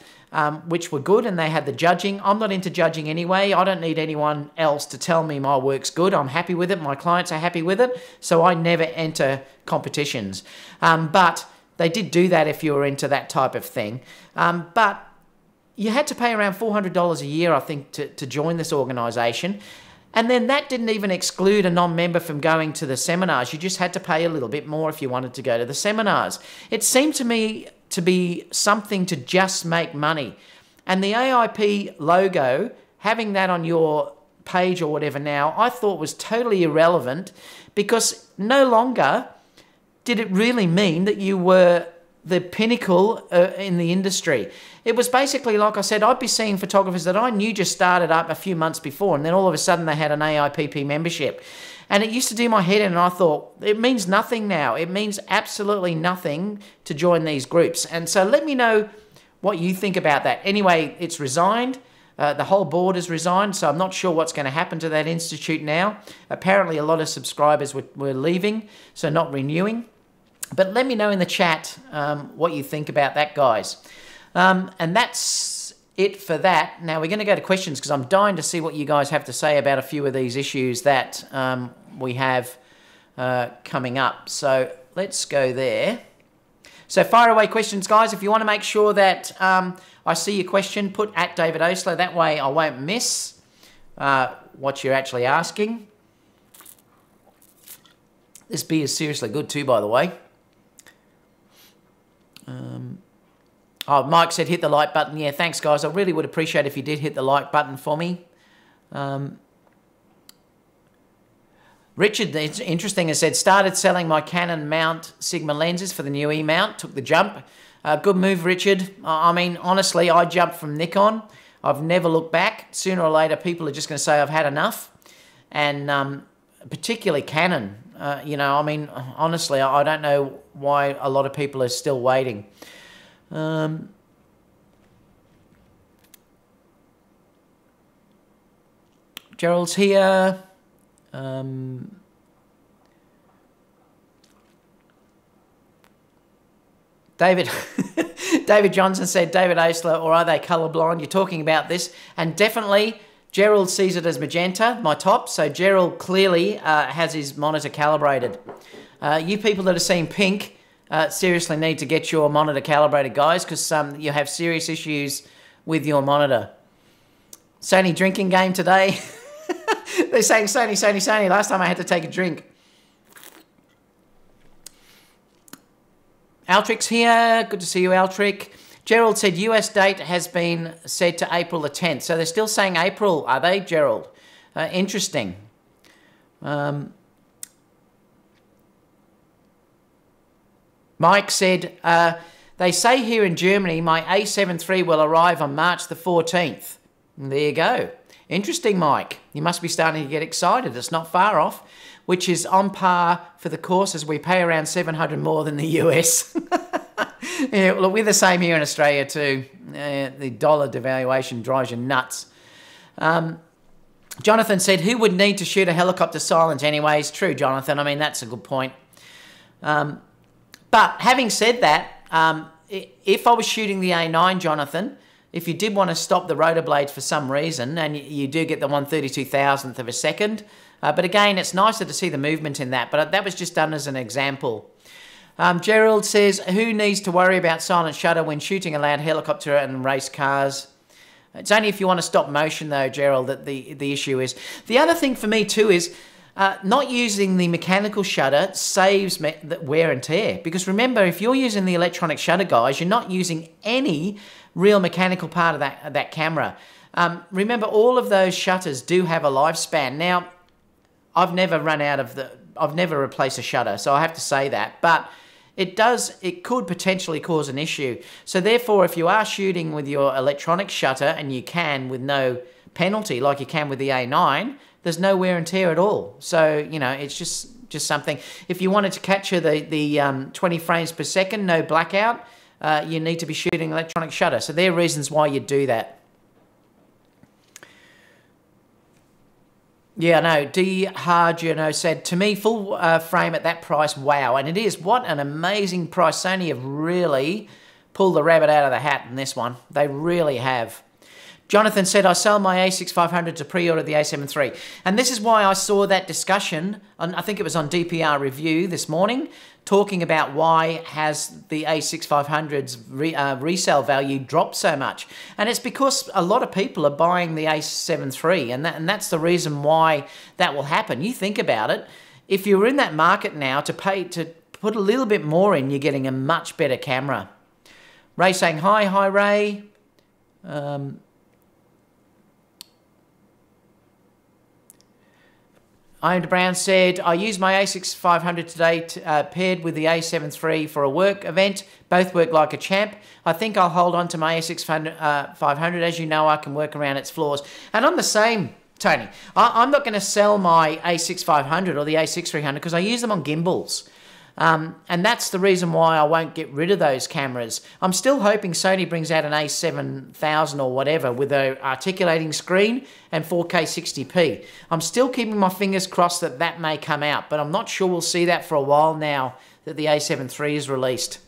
which were good, and they had the judging. I'm not into judging anyway. I don't need anyone else to tell me my work's good. I'm happy with it. My clients are happy with it, so I never enter competitions. But they did do that if you were into that type of thing. But you had to pay around $400 a year, I think, to join this organisation. And then that didn't even exclude a non-member from going to the seminars. You just had to pay a little bit more if you wanted to go to the seminars. It seemed to me to be something to just make money. And the AIP logo, having that on your page or whatever now, I thought was totally irrelevant, because no longer did it really mean that you were the pinnacle in the industry. It was basically, like I said, I'd be seeing photographers that I knew just started up a few months before, and then all of a sudden they had an AIPP membership. And it used to do my head in, and I thought, it means nothing now. It means absolutely nothing to join these groups. And so let me know what you think about that. Anyway, it's resigned. The whole board has resigned, so I'm not sure what's going to happen to that institute now. Apparently, a lot of subscribers were leaving, so not renewing. But let me know in the chat what you think about that, guys. And that's it for that. Now we're going to go to questions, because I'm dying to see what you guys have to say about a few of these issues that we have coming up. So let's go there. So fire away questions, guys. If you want to make sure that I see your question, put at David Osler. That way I won't miss what you're actually asking. This beer is seriously good too, by the way. Oh, Mike said hit the like button. Yeah, thanks, guys. I really would appreciate if you did hit the like button for me. Richard, it's interesting, has said, started selling my Canon mount Sigma lenses for the new E-mount. Took the jump. Good move, Richard. I mean, honestly, I jumped from Nikon. I've never looked back. Sooner or later, people are just going to say I've had enough. And particularly Canon. You know, I mean, honestly, I don't know why a lot of people are still waiting. Gerald's here. David David Johnson said, David Osler, or are they colourblind? You're talking about this. And definitely, Gerald sees it as magenta, my top. So Gerald clearly has his monitor calibrated. You people that are seeing pink seriously need to get your monitor calibrated, guys, because you have serious issues with your monitor. Sony drinking game today. They're saying Sony, Sony, Sony. Last time I had to take a drink. Altric's here. Good to see you, Altric. Gerald said US date has been set to April the 10th. So they're still saying April, are they, Gerald? Interesting. Mike said, they say here in Germany my a7 III will arrive on March the 14th. There you go. Interesting, Mike. You must be starting to get excited. It's not far off, which is on par for the course as we pay around $700 more than the US. Yeah, look, we're the same here in Australia too. The dollar devaluation drives you nuts. Jonathan said, who would need to shoot a helicopter silent anyways? True, Jonathan. I mean, that's a good point. But having said that, if I was shooting the A9, Jonathan, if you did want to stop the rotor blades for some reason, and you do get the 1/32,000th of a second, but again, it's nicer to see the movement in that, but that was just done as an example. Gerald says, who needs to worry about silent shutter when shooting a loud helicopter and race cars? It's only if you want to stop motion though, Gerald, that the issue is. The other thing for me too is not using the mechanical shutter saves the wear and tear. Because remember, if you're using the electronic shutter, guys, you're not using any real mechanical part of that camera. Remember, all of those shutters do have a lifespan. Now, I've never replaced a shutter, so I have to say that. But it could potentially cause an issue. So therefore, if you are shooting with your electronic shutter, and you can with no penalty, like you can with the A9, there's no wear and tear at all. So, you know, it's just something. If you wanted to capture the 20 frames per second, no blackout, you need to be shooting electronic shutter. So there are reasons why you do that. Yeah, no, D. Harjuno said, to me, full frame at that price, wow. And it is. What an amazing price. Sony have really pulled the rabbit out of the hat in this one. They really have. Jonathan said, I sell my A6500 to pre-order the A7 III. And this is why I saw that discussion, I think it was on DPR Review this morning, talking about why has the A6500's resale value dropped so much. And it's because a lot of people are buying the A7 III, and that's the reason why that will happen. You think about it, if you're in that market now to put a little bit more in, you're getting a much better camera. Ray saying, hi Ray. Ian Brown said, I used my A6500 today paired with the A7 III for a work event. Both work like a champ. I think I'll hold on to my A6500. As you know, I can work around its flaws. And I'm the same, Tony. I'm not going to sell my A6500 or the A6300 because I use them on gimbals. And that's the reason why I won't get rid of those cameras. I'm still hoping Sony brings out an A7000 or whatever with an articulating screen and 4K 60p. I'm still keeping my fingers crossed that that may come out, but I'm not sure we'll see that for a while now that the A7 III is released.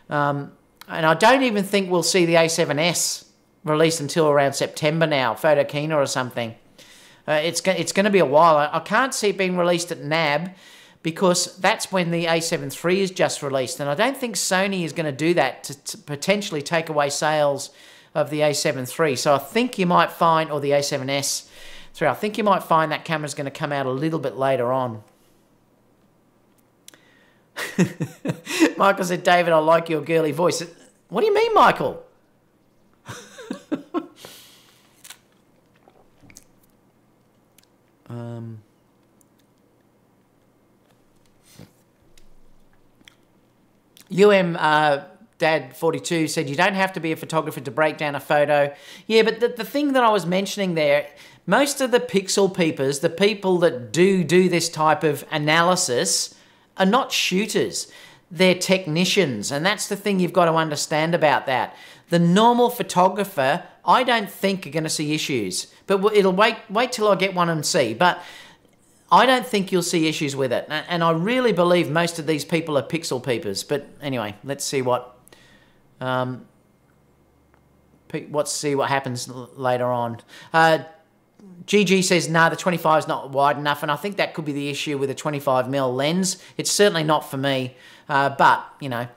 And I don't even think we'll see the A7S released until around September now, Photokina or something. It's going to be a while. I can't see it being released at NAB, because that's when the A7 III is just released. And I don't think Sony is going to do that to potentially take away sales of the A7 III. So I think you might find, or the A7S III, I think you might find that camera's going to come out a little bit later on. Michael said, David, I like your girly voice. What do you mean, Michael? Dad 42 said, you don't have to be a photographer to break down a photo. Yeah, but the thing that I was mentioning there, most of the pixel peepers, the people that do this type of analysis, are not shooters. They're technicians, and that's the thing you've got to understand about that. The normal photographer, I don't think are going to see issues, but it'll wait till I get one and see. But I don't think you'll see issues with it, and I really believe most of these people are pixel peepers. But anyway, let's see what happens later on. GG says, nah, the 25 is not wide enough, and I think that could be the issue with a 25mm lens. It's certainly not for me, but, you know.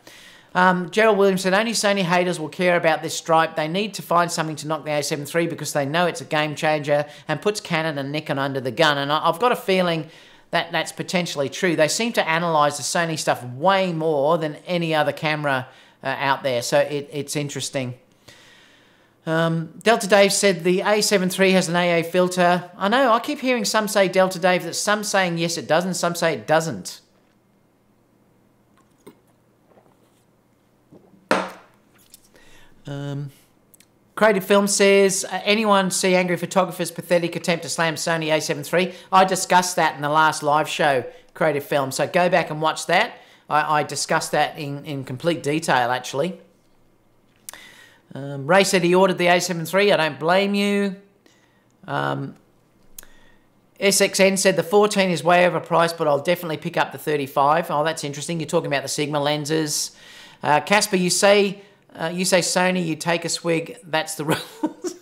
Gerald Williams said, only Sony haters will care about this stripe. They need to find something to knock the A7 III because they know it's a game changer and puts Canon and Nikon under the gun. And I've got a feeling that that's potentially true. They seem to analyze the Sony stuff way more than any other camera out there, so it's interesting. Delta Dave said the A7 III has an AA filter. I know, I keep hearing some say, Delta Dave, that some saying yes it does and some say it doesn't. Creative Film says, anyone see Angry Photographer's pathetic attempt to slam Sony A7 III? I discussed that in the last live show, Creative Film, so go back and watch that. I discussed that in complete detail, actually. Ray said he ordered the A7 III. I don't blame you. SXN said the 14 is way overpriced, but I'll definitely pick up the 35. Oh, that's interesting. You're talking about the Sigma lenses. Casper, you say Sony, you take a swig. That's the rules.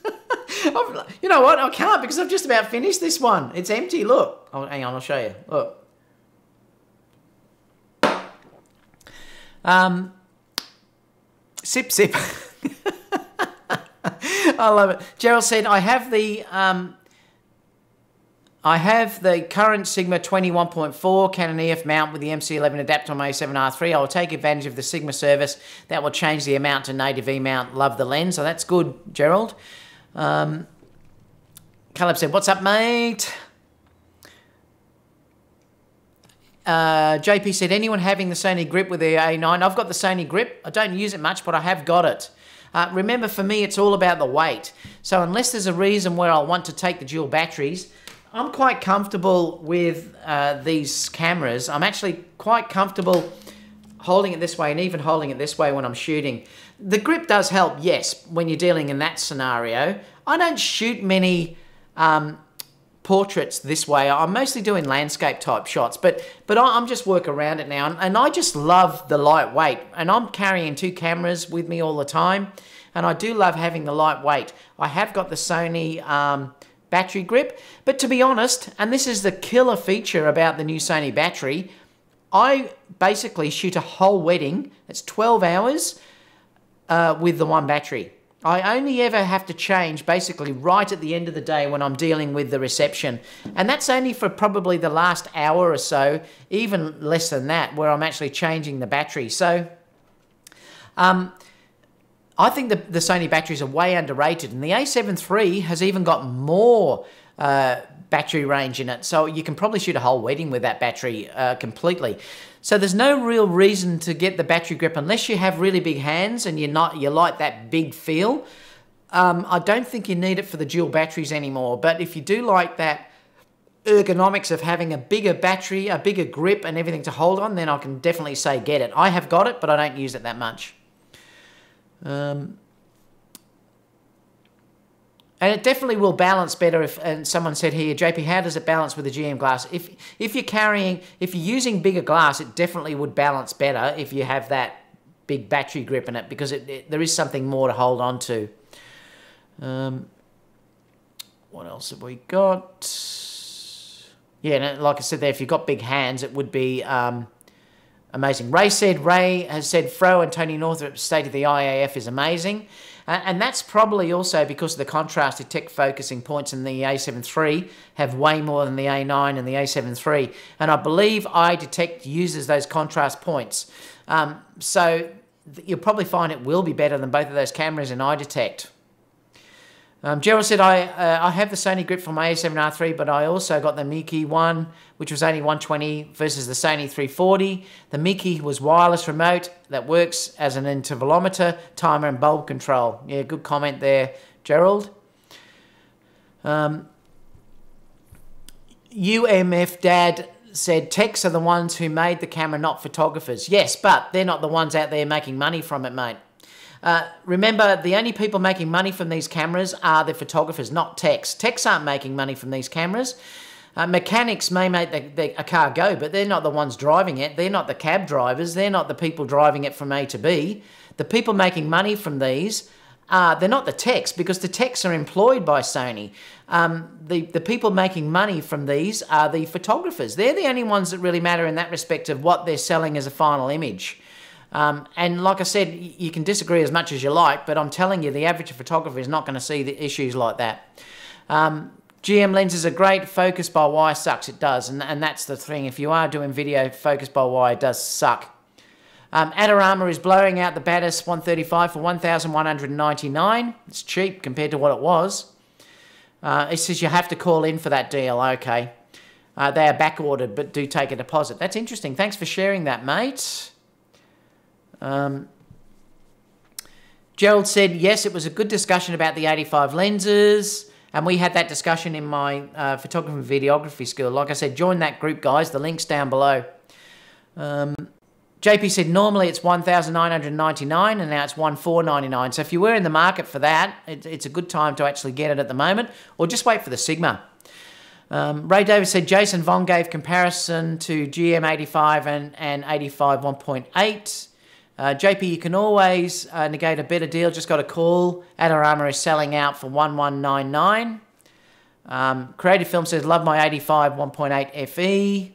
You know what? I can't because I've just about finished this one. It's empty. Look. Oh, hang on. I'll show you. Look. Sip, sip. I love it. Gerald said, I have the current Sigma 21.4 Canon EF mount with the mc-11 adapter on my A7R III. I will take advantage of the Sigma service. That will change the amount to native E-mount. Love the lens. So that's good, Gerald. Caleb said, what's up, mate? JP said, anyone having the Sony grip with the A9? I've got the Sony grip. I don't use it much, but I have got it. Remember, for me, it's all about the weight. So unless there's a reason where I'll want to take the dual batteries, I'm quite comfortable with these cameras. I'm actually quite comfortable holding it this way and even holding it this way when I'm shooting. The grip does help, yes, when you're dealing in that scenario. I don't shoot many portraits this way. I'm mostly doing landscape type shots, but I'm just work around it now, and I just love the lightweight, and I'm carrying 2 cameras with me all the time, and I do love having the lightweight. I have got the Sony battery grip, but to be honest, and this is the killer feature about the new Sony battery, I basically shoot a whole wedding, it's 12 hours with the one battery. I only ever have to change basically right at the end of the day when I'm dealing with the reception. And that's only for probably the last hour or so, even less than that, where I'm actually changing the battery. So I think the Sony batteries are way underrated. And the A7 III has even got more battery range in it. So you can probably shoot a whole wedding with that battery completely. So there's no real reason to get the battery grip unless you have really big hands and you like that big feel. I don't think you need it for the dual batteries anymore. But if you do like that ergonomics of having a bigger battery, a bigger grip and everything to hold on, then I can definitely say get it. I have got it, but I don't use it that much. And it definitely will balance better if, and someone said here, JP, how does it balance with the GM glass? If you're using bigger glass, it definitely would balance better if you have that big battery grip in it, because there is something more to hold on to. What else have we got? Yeah, and like I said there, if you've got big hands, it would be amazing. Ray has said Fro and Tony Northrup stated the IAF is amazing. And that's probably also because of the contrast detect focusing points in the a7 III have way more than the A9 and the a7 III. And I believe iDetect uses those contrast points. So you'll probably find it will be better than both of those cameras in iDetect. Gerald said, I have the Sony grip from my a7 III, but I also got the mc-11, which was only 120 versus the Sony 340. The mc was wireless remote that works as an intervalometer, timer, and bulb control. Yeah, good comment there, Gerald. UMF Dad said, techs are the ones who made the camera, not photographers. Yes, but they're not the ones out there making money from it, mate. Remember, the only people making money from these cameras are the photographers, not techs. Techs aren't making money from these cameras. Mechanics may make a car go, but they're not the ones driving it. They're not the cab drivers. They're not the people driving it from A to B. The people making money from these, they're not the techs, because the techs are employed by Sony. The people making money from these are the photographers. They're the only ones that really matter in that respect of what they're selling as a final image. And like I said, you can disagree as much as you like, but I'm telling you, the average photographer is not going to see the issues like that. GM lenses are great. Focus by wire sucks. It does. And that's the thing. If you are doing video, focus by wire does suck. Adorama is blowing out the Batis 135 for $1,199. It's cheap compared to what it was. It says you have to call in for that deal. Okay. They are back ordered, but do take a deposit. That's interesting. Thanks for sharing that, mate. Gerald said, yes, it was a good discussion about the 85 lenses, and we had that discussion in my photography and videography school. Like I said, join that group, guys. The link's down below. JP said normally it's $1,999 and now it's $1,499. So if you were in the market for that, it's a good time to actually get it at the moment, or just wait for the Sigma. Ray Davis said Jason Vong gave comparison to GM 85 and 85 1.8. JP, you can always negate a better deal. Just got a call. Adorama is selling out for $1,199. Creative Film says, love my 85 1.8 FE.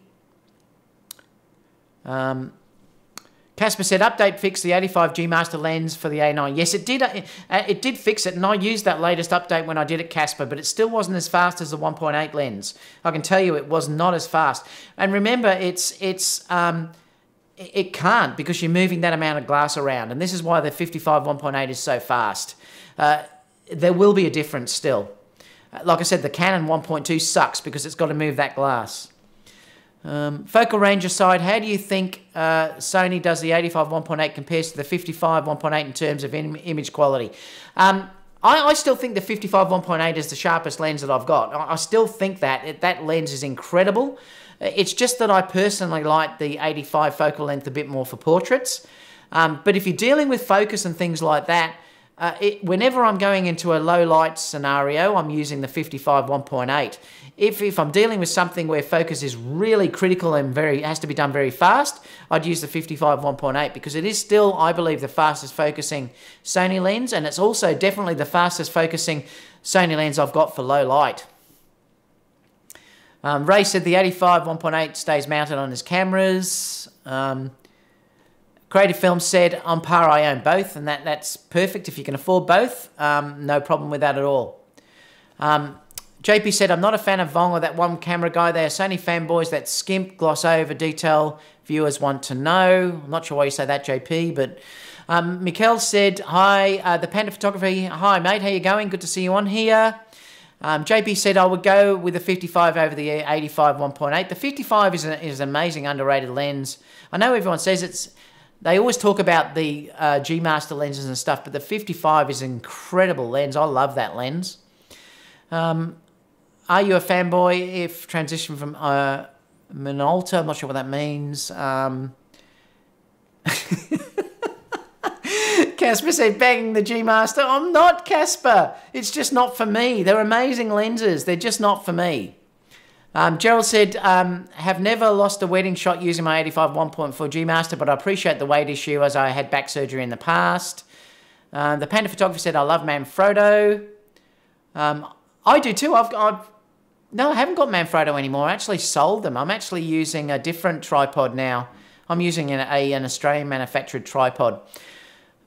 Casper said, update fix the 85 G Master lens for the A9. Yes, it did. It did fix it, and I used that latest update when I did it, Casper, but it still wasn't as fast as the 1.8 lens. I can tell you it was not as fast. And remember, it can't, because you're moving that amount of glass around, and this is why the 55 1.8 is so fast. There will be a difference still. Like I said, the Canon 1.2 sucks because it's got to move that glass. Focal range aside, how do you think Sony does the 85 1.8 compares to the 55 1.8 in terms of image quality? I still think the 55 1.8 is the sharpest lens that I've got. I still think that lens is incredible. It's just that I personally like the 85 focal length a bit more for portraits. But if you're dealing with focus and things like that, whenever I'm going into a low light scenario, I'm using the 55 1.8. If I'm dealing with something where focus is really critical and has to be done very fast, I'd use the 55 1.8, because it is still, I believe, the fastest focusing Sony lens, and it's also definitely the fastest focusing Sony lens I've got for low light. Ray said the 85 1.8 stays mounted on his cameras. Creative Film said, on par, I own both, and that's perfect if you can afford both. No problem with that at all. JP said, I'm not a fan of Vong or that one camera guy. They are Sony fanboys that skimp, gloss over detail viewers want to know. I'm not sure why you say that, JP, but Mikkel said, hi, the Panda Photography. Hi, mate, how you going? Good to see you on here. JP said, I would go with the 55 over the 85 1.8. The 55 is an amazing, underrated lens. I know everyone says they always talk about the G Master lenses and stuff, but the 55 is an incredible lens. I love that lens. Are you a fanboy if transition from Minolta? I'm not sure what that means. Casper said, banging the G Master. I'm not, Casper. It's just not for me. They're amazing lenses. They're just not for me. Gerald said, have never lost a wedding shot using my 85 1.4 G Master, but I appreciate the weight issue as I had back surgery in the past. The Panda Photographer said, I love Manfrotto. I do too. No, I haven't got Manfrotto anymore. I actually sold them. I'm actually using a different tripod now. I'm using an Australian manufactured tripod.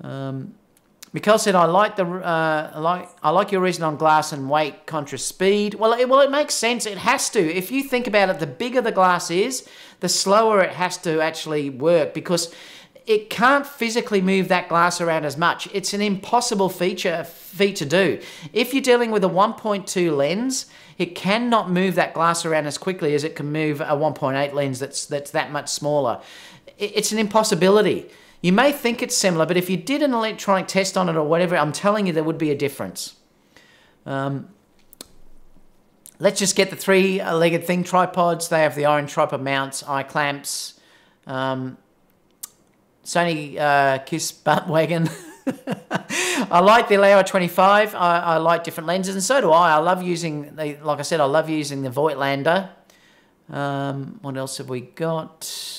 Mikhail said, I like your reason on glass and weight contra speed. Well, it makes sense. It has to. If you think about it, the bigger the glass is, the slower it has to actually work, because it can't physically move that glass around as much. It's an impossible feat to do. If you're dealing with a 1.2 lens, it cannot move that glass around as quickly as it can move a 1.8 lens that's that much smaller. It's an impossibility. You may think it's similar, but if you did an electronic test on it or whatever, I'm telling you there would be a difference. Let's just get the three-legged thing tripods. They have the orange tripod mounts, eye clamps, Sony Kiss butt wagon. I like the Laowa 25. I like different lenses, and so do I. I love using, like I said, I love using the Voigtlander. What else have we got?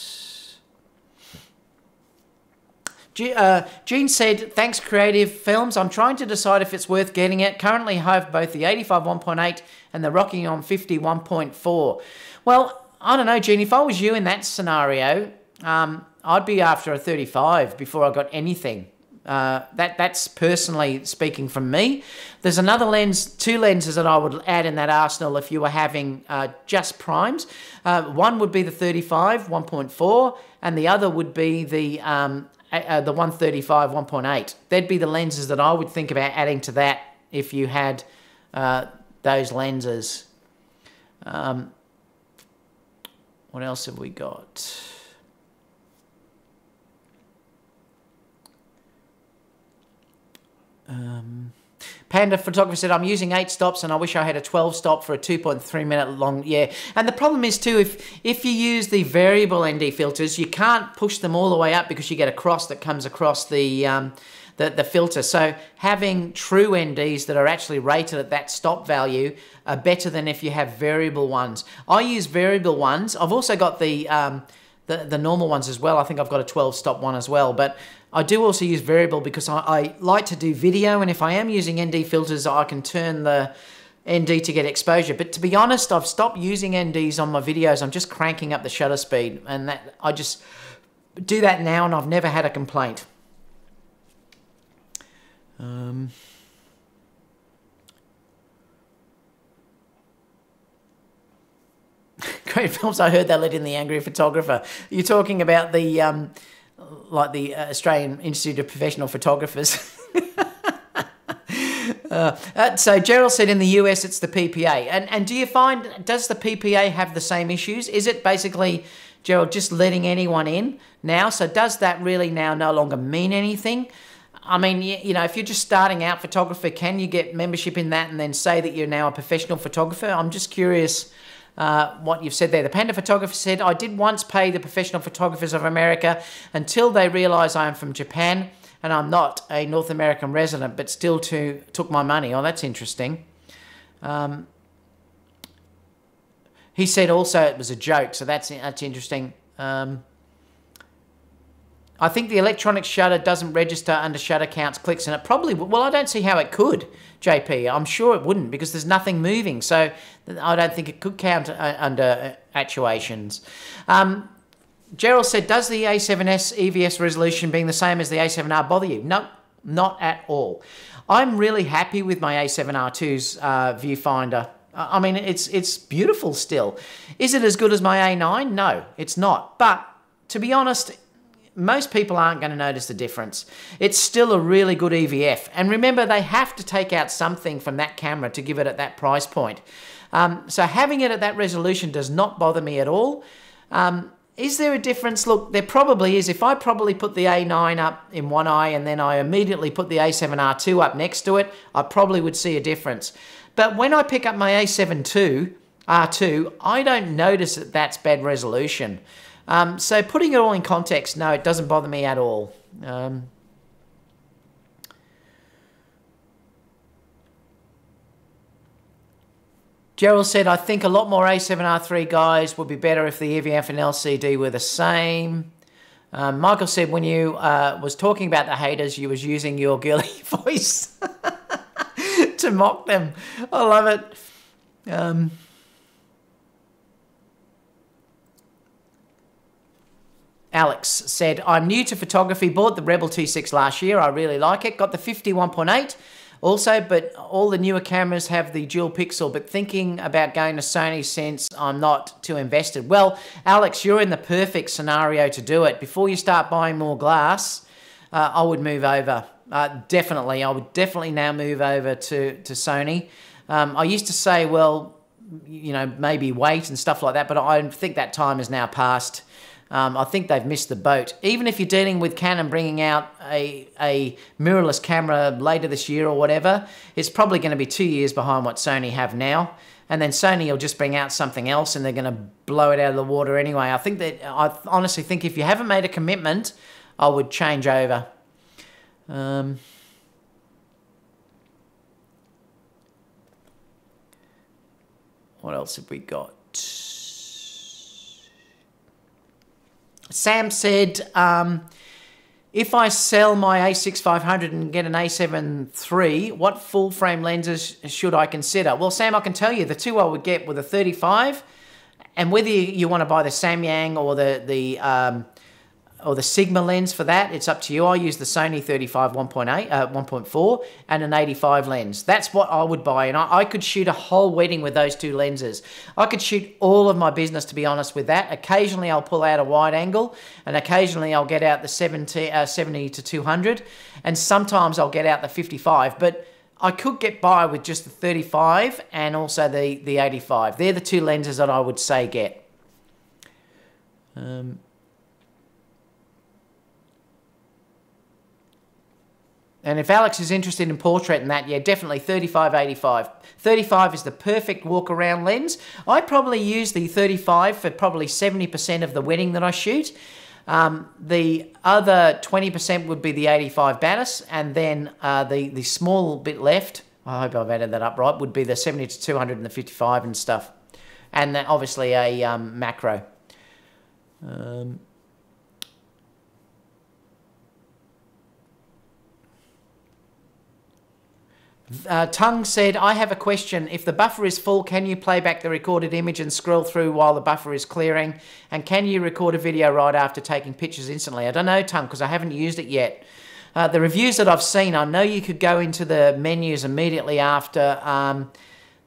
Gene said, thanks Creative Films. I'm trying to decide if it's worth getting it. Currently I have both the 85 1.8 and the Rocking 50 1.4. Well, I don't know, Gene. If I was you in that scenario, I'd be after a 35 before I got anything. That's personally speaking from me. There's another lens, two lenses that I would add in that arsenal if you were having just primes. One would be the 35 1.4 and the other would be the 135 1.8. They'd be the lenses that I would think about adding to that if you had those lenses. What else have we got? Panda Photographer said, I'm using 8 stops and I wish I had a 12 stop for a 2.3 minute long. Yeah, and the problem is too, if you use the variable ND filters, you can't push them all the way up because you get a cross that comes across the filter. So having true NDs that are actually rated at that stop value are better than if you have variable ones. I use variable ones. I've also got the normal ones as well. I think I've got a 12 stop one as well, but I do also use variable because I like to do video, and if I am using ND filters, I can turn the ND to get exposure. But to be honest, I've stopped using NDs on my videos. I'm just cranking up the shutter speed, and I just do that now, and I've never had a complaint. Great Films, I heard they let in the angry photographer. You're talking about the like the Australian Institute of Professional Photographers. So Gerald said in the US it's the PPA. And do you find, does the PPA have the same issues? Is it basically, Gerald, just letting anyone in now? So does that really now no longer mean anything? I mean, you know, if you're just starting out photographer, can you get membership in that and then say that you're now a professional photographer? I'm just curious what you've said there. The Panda Photographer said, I did once pay the Professional Photographers of America until they realise I am from Japan and I'm not a North American resident, but still took my money. Oh, that's interesting. He said also it was a joke, so that's interesting. I think the electronic shutter doesn't register under shutter counts, clicks, and it probably, well, I don't see how it could, JP. I'm sure it wouldn't because there's nothing moving, so I don't think it could count under actuations. Gerald said, does the A7S EVS resolution being the same as the A7R bother you? No, not at all. I'm really happy with my A7R2's viewfinder. I mean, it's beautiful still. Is it as good as my A9? No, it's not. But to be honest, most people aren't going to notice the difference. It's still a really good EVF. And remember, they have to take out something from that camera to give it at that price point. So having it at that resolution does not bother me at all. Is there a difference? Look, there probably is. If I probably put the A9 up in one eye and then I immediately put the A7R2 up next to it, I probably would see a difference. But when I pick up my A7 R2, I don't notice that that's bad resolution. So putting it all in context, no, it doesn't bother me at all. Gerald said, I think a lot more A7R3 guys would be better if the EVF and LCD were the same. Michael said when you was talking about the haters, you was using your girly voice to mock them. I love it. Alex said, I'm new to photography, bought the Rebel 2.6 last year. I really like it. Got the 51.8 also, but all the newer cameras have the dual pixel, but thinking about going to Sony since I'm not too invested. Well, Alex, you're in the perfect scenario to do it. Before you start buying more glass, I would move over. Definitely, I would definitely now move over to Sony. I used to say, well, you know, maybe wait and stuff like that, but I think that time has now passed. I think they've missed the boat. Even if you're dealing with Canon bringing out a mirrorless camera later this year or whatever, it's probably going to be 2 years behind what Sony have now. And then Sony will just bring out something else and they're going to blow it out of the water anyway. I honestly think if you haven't made a commitment, I would change over. What else have we got? Sam said, if I sell my A6500 and get an a7iii, what full frame lenses should I consider? Well, Sam, I can tell you the two I would get with a 35, and whether you want to buy the Samyang or the Sigma lens for that, it's up to you. I use the Sony 35 1.4 and an 85 lens. That's what I would buy, and I could shoot a whole wedding with those two lenses. I could shoot all of my business, to be honest with that. Occasionally I'll pull out a wide angle, and occasionally I'll get out the 70 to 200, and sometimes I'll get out the 55, but I could get by with just the 35 and also the 85. They're the two lenses that I would say get. And if Alex is interested in portrait and that, yeah, definitely 35, 85. 35 is the perfect walk-around lens. I probably use the 35 for probably 70% of the wedding that I shoot. The other 20% would be the 85 Batis, and then the small bit left, I hope I've added that up right, would be the 70 to 200 and the 55 and stuff. And then obviously a macro. Tung said, I have a question. If the buffer is full, can you play back the recorded image and scroll through while the buffer is clearing? And can you record a video right after taking pictures instantly? I don't know, Tung, because I haven't used it yet. The reviews that I've seen, I know you could go into the menus immediately after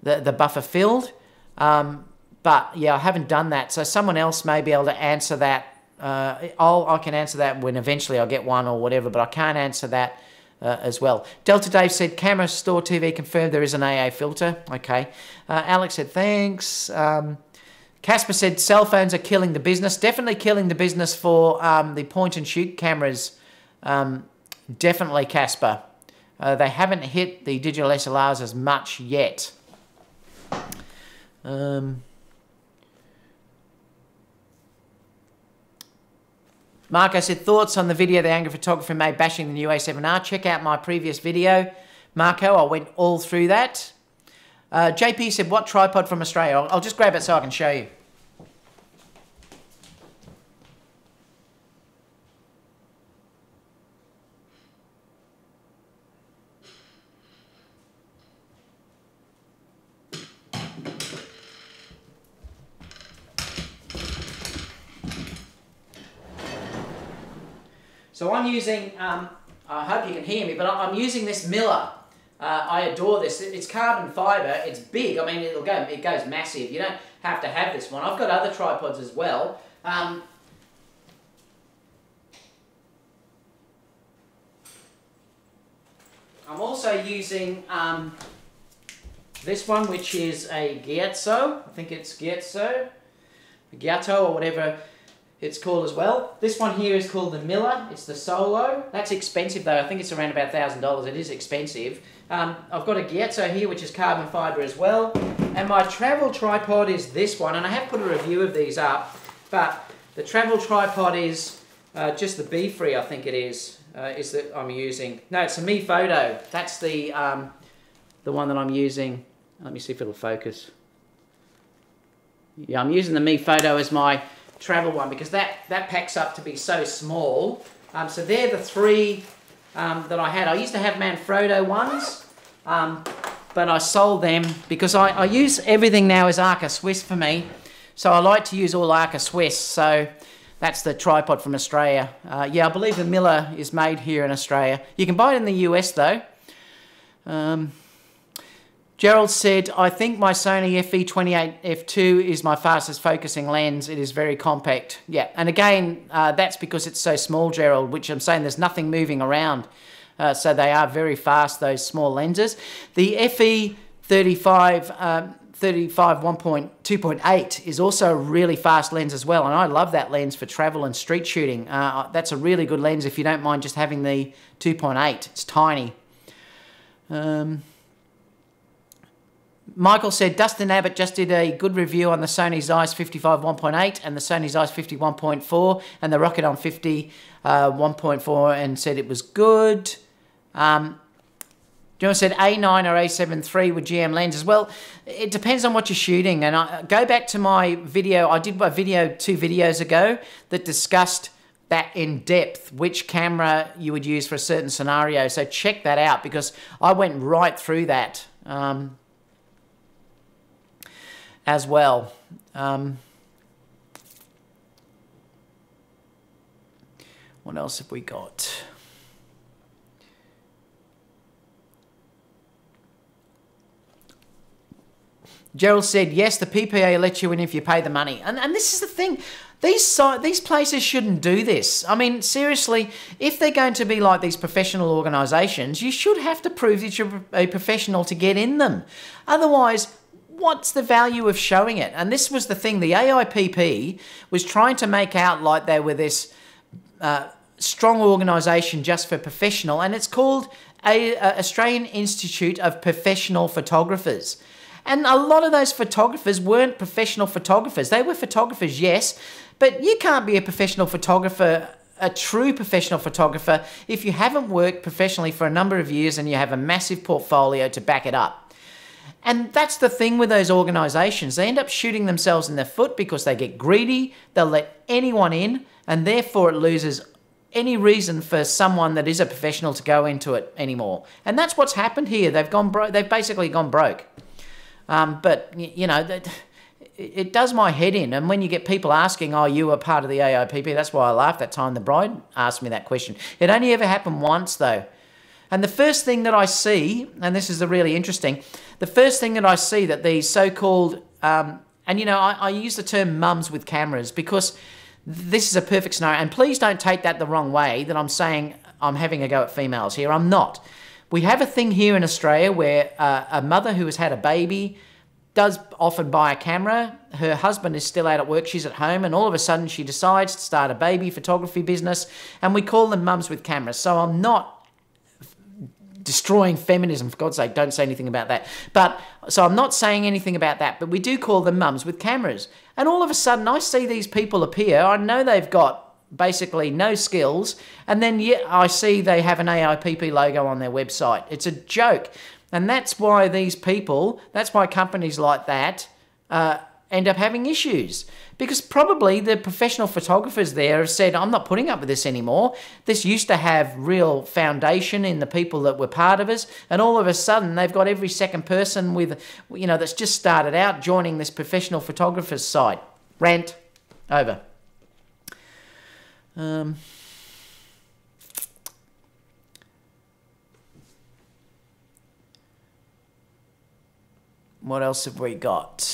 the buffer filled. But yeah, I haven't done that. So someone else may be able to answer that. I can answer that when eventually I get one or whatever, but I can't answer that as well. Delta Dave said, camera store TV confirmed there is an AA filter. Okay. Alex said, thanks. Casper said, cell phones are killing the business. Definitely killing the business for the point and shoot cameras. Definitely, Casper. They haven't hit the digital SLRs as much yet. Marco said, thoughts on the video the angry photographer made bashing the new A7R? Check out my previous video, Marco. I went all through that. JP said, what tripod from Australia? I'll just grab it so I can show you. So I'm using, I hope you can hear me, but I'm using this Miller. I adore this. It's carbon fiber. It's big. I mean, it goes massive. You don't have to have this one. I've got other tripods as well. I'm also using this one, which is a Giazzo. I think it's Giazzo or whatever it's called as well. This one here is called the Miller. It's the Solo. That's expensive though. I think it's around about $1,000. It is expensive. I've got a Giazzo here, which is carbon fiber as well. And my travel tripod is this one. And I have put a review of these up. But the travel tripod is just the B-Free, I think it is that I'm using. No, it's a Manfrotto. That's the one that I'm using. Let me see if it'll focus. Yeah, I'm using the Manfrotto as my travel one because that packs up to be so small. So they're the three that I had. I used to have Manfrotto ones, but I sold them because I use everything now as Arca Swiss for me. So I like to use all Arca Swiss. So That's the tripod from Australia. Yeah, I believe the Miller is made here in Australia. You can buy it in the US though. Gerald said, I think my Sony FE28 f2 is my fastest focusing lens. It is very compact. Yeah, and again, that's because it's so small, Gerald, which I'm saying there's nothing moving around. So they are very fast, those small lenses. The FE35 1.2.8 is also a really fast lens as well, and I love that lens for travel and street shooting. That's a really good lens if you don't mind just having the 2.8. It's tiny. Michael said, Dustin Abbott just did a good review on the Sony Zeiss 55 1.8 and the Sony Zeiss 50 1.4 and the Rocket on 50 1.4 and said it was good. John said A9 or A7 III with GM lenses. Well, it depends on what you're shooting. And I go back to my video. I did my video 2 videos ago that discussed that in depth, which camera you would use for a certain scenario. So check that out because I went right through that. As well. What else have we got? Gerald said, yes, the PPA lets you in if you pay the money. And this is the thing. These places shouldn't do this. I mean, seriously, if they're going to be like these professional organisations, you should have to prove that you're a professional to get in them. Otherwise, what's the value of showing it? And this was the thing. The AIPP was trying to make out like they were this strong organisation just for professional, and it's called Australian Institute of Professional Photographers. And a lot of those photographers weren't professional photographers. They were photographers, yes, but you can't be a professional photographer, a true professional photographer, if you haven't worked professionally for a number of years and you have a massive portfolio to back it up. And that's the thing with those organisations. They end up shooting themselves in the foot because they get greedy, they'll let anyone in, and therefore it loses any reason for someone that is a professional to go into it anymore. And that's what's happened here. They've basically gone broke. But, you know, it does my head in. And when you get people asking, oh, you were part of the AIPP, that's why I laughed that time the bride asked me that question. It only ever happened once, though. And the first thing that I see, and this is really interesting, the first thing that I see that these so-called, and you know, I use the term mums with cameras because this is a perfect scenario. And please don't take that the wrong way, that I'm saying I'm having a go at females here. I'm not. We have a thing here in Australia where a mother who has had a baby does often buy a camera. Her husband is still out at work, she's at home, and all of a sudden she decides to start a baby photography business, and we call them mums with cameras. So I'm not destroying feminism, for God's sake, don't say anything about that. But so I'm not saying anything about that, but we do call them mums with cameras. And all of a sudden I see these people appear, I know they've got basically no skills, and then I see they have an AIPP logo on their website. It's a joke. And that's why these people, that's why companies like that end up having issues. Because probably the professional photographers there have said, I'm not putting up with this anymore. This used to have real foundation in the people that were part of us, and all of a sudden they've got every second person with, you know, that's just started out joining this professional photographer's site. Rant over. What else have we got?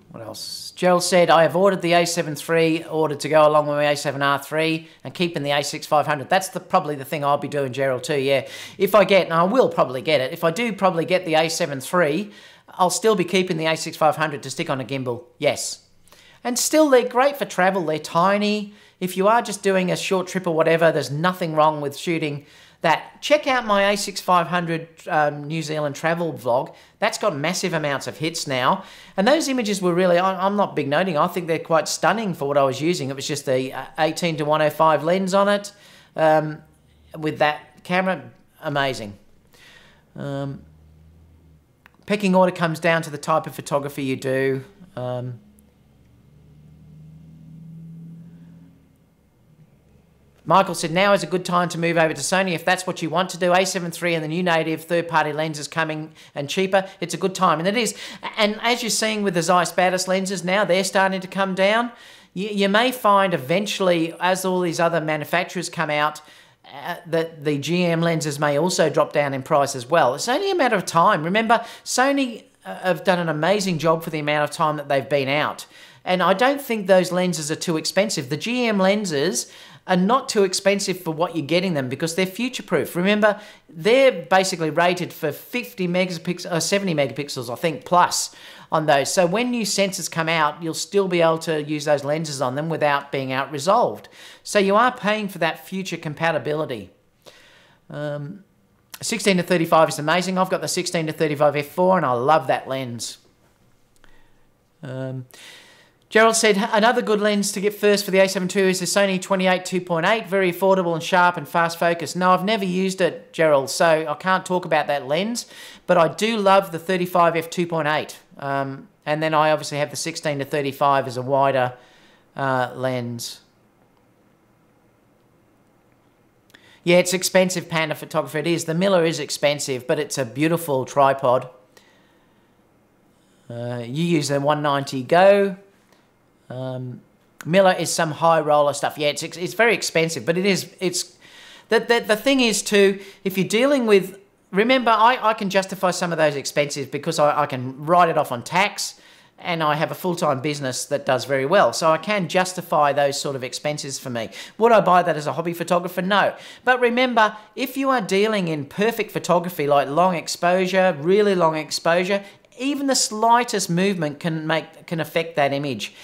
What else? Gerald said, I have ordered the A7 III, ordered to go along with my A7R III, and keeping the A6500. That's probably the thing I'll be doing, Gerald, too, yeah. If I get, and I will probably get it, if I do probably get the A7 III, I'll still be keeping the A6500 to stick on a gimbal, yes. And still, they're great for travel. They're tiny. If you are just doing a short trip or whatever, there's nothing wrong with shooting that. Check out my A6500 New Zealand travel vlog. That's got massive amounts of hits now. And those images were really, I'm not big noting, I think they're quite stunning for what I was using. It was just the 18-105 lens on it with that camera. Amazing. Pecking order comes down to the type of photography you do. Michael said, now is a good time to move over to Sony if that's what you want to do. A7 III and the new native third-party lenses coming and cheaper. It's a good time, and it is. And as you're seeing with the Zeiss Batis lenses now, they're starting to come down. You may find eventually, as all these other manufacturers come out, that the GM lenses may also drop down in price as well. It's only a matter of time. Remember, Sony have done an amazing job for the amount of time that they've been out. And I don't think those lenses are too expensive. The GM lenses are not too expensive for what you're getting them because they're future-proof. Remember, they're basically rated for 50 megapixels, or 70 megapixels, I think, plus on those. So when new sensors come out, you'll still be able to use those lenses on them without being out-resolved. So you are paying for that future compatibility. 16 to 35 is amazing. I've got the 16 to 35 f4 and I love that lens. Gerald said, another good lens to get first for the A7 II is the Sony 28 2.8, very affordable and sharp and fast focus. No, I've never used it, Gerald, so I can't talk about that lens, but I do love the 35 f 2.8. And then I obviously have the 16 to 35 as a wider lens. Yeah, it's expensive, Panda Photographer, it is. The Miller is expensive, but it's a beautiful tripod. You use the 190 Go. Miller is some high roller stuff. Yeah, it's very expensive, but the thing is too, if you're dealing with, remember, I can justify some of those expenses because I can write it off on tax and I have a full-time business that does very well. So I can justify those sort of expenses for me. Would I buy that as a hobby photographer? No. But remember, if you are dealing in perfect photography, like long exposure, really long exposure, even the slightest movement can affect that image.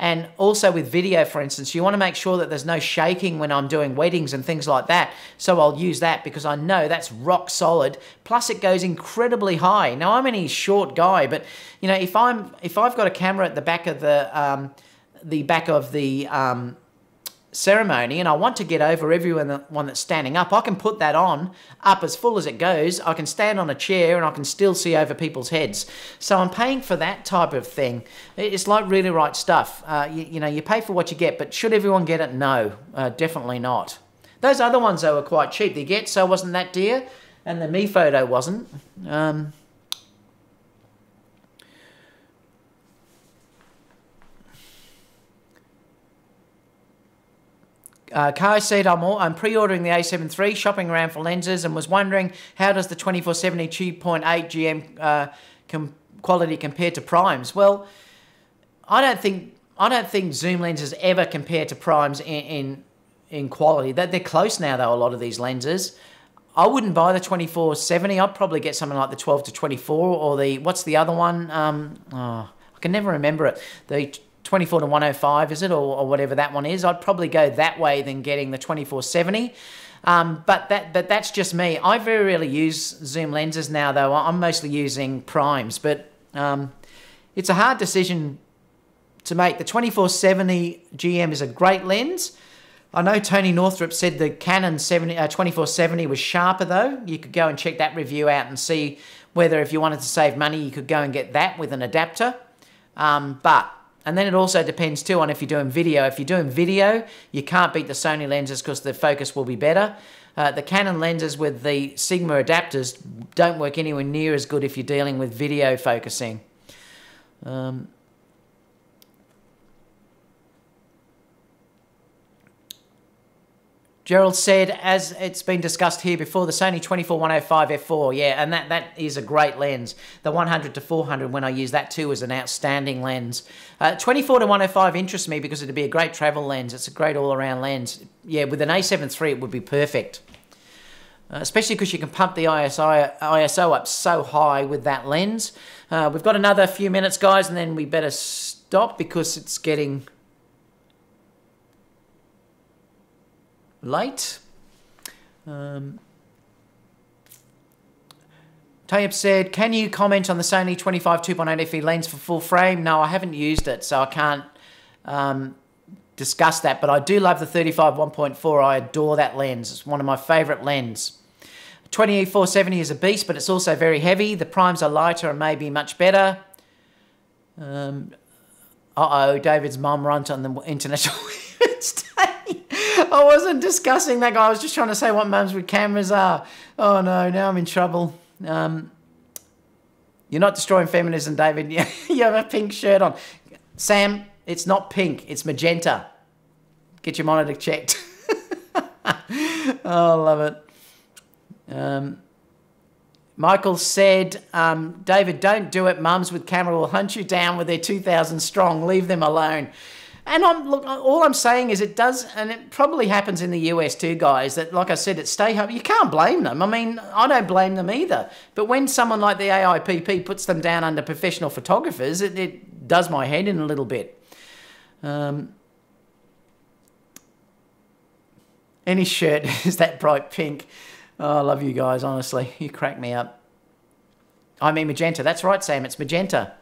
And also with video, for instance, you want to make sure that there's no shaking when I'm doing weddings and things like that. So I'll use that because I know that's rock solid. Plus it goes incredibly high. Now I'm only a short guy, but you know, if I've got a camera at the back of the ceremony and I want to get over everyone that's standing up, I can put that on up as full as it goes. I can stand on a chair and I can still see over people's heads. So I'm paying for that type of thing. It's like really right stuff. You know, you pay for what you get, but should everyone get it? No, definitely not. Those other ones though were quite cheap. The Getso wasn't that dear and the Manfrotto wasn't. Kai said, I'm pre-ordering the A7 III, shopping around for lenses, and was wondering how does the 2470 2.8 GM quality compare to primes? Well, I don't think zoom lenses ever compare to primes in quality. They're close now though, a lot of these lenses. I wouldn't buy the 2470. I'd probably get something like the 12 to 24 or the, what's the other one? I can never remember it. The 24 to 105, is it, or whatever that one is. I'd probably go that way than getting the 2470. But that's just me. I very rarely use zoom lenses now, though. I'm mostly using primes. But it's a hard decision to make. The 2470 GM is a great lens. I know Tony Northrup said the Canon 2470 was sharper, though. You could go and check that review out and see whether if you wanted to save money, you could go and get that with an adapter. And then it also depends too on if you're doing video. If you're doing video, you can't beat the Sony lenses because the focus will be better. The Canon lenses with the Sigma adapters don't work anywhere near as good if you're dealing with video focusing. Gerald said, as it's been discussed here before, the Sony 24-105 f4, yeah, and that is a great lens. The 100 to 400, when I use that too, is an outstanding lens. 24 to 105 interests me because it'd be a great travel lens. It's a great all-around lens. Yeah, with an A7 III, it would be perfect. Especially because you can pump the ISO up so high with that lens. We've got another few minutes, guys, and then we better stop because it's getting late. Tayyip said, can you comment on the Sony 25 2.8 FE lens for full frame? No, I haven't used it, so I can't discuss that, but I do love the 35 1.4. I adore that lens. It's one of my favorite lenses. 2470 is a beast, but it's also very heavy. The primes are lighter and maybe much better. Uh-oh, David's mum runs on the International Women's Day. I wasn't discussing that guy. I was just trying to say what mums with cameras are. Oh no, now I'm in trouble. You're not destroying feminism, David. You have a pink shirt on. Sam, it's not pink. It's magenta. Get your monitor checked. Oh, I love it. Michael said, David, don't do it. Mums with camera will hunt you down with their 2,000 strong. Leave them alone. And look, all I'm saying is it does, and it probably happens in the US too, guys, that, like I said, it's stay home. You can't blame them. I mean, I don't blame them either. But when someone like the AIPP puts them down under professional photographers, it does my head in a little bit. Any shirt is that bright pink. Oh, I love you guys, honestly. You crack me up. I mean magenta. That's right, Sam. It's magenta.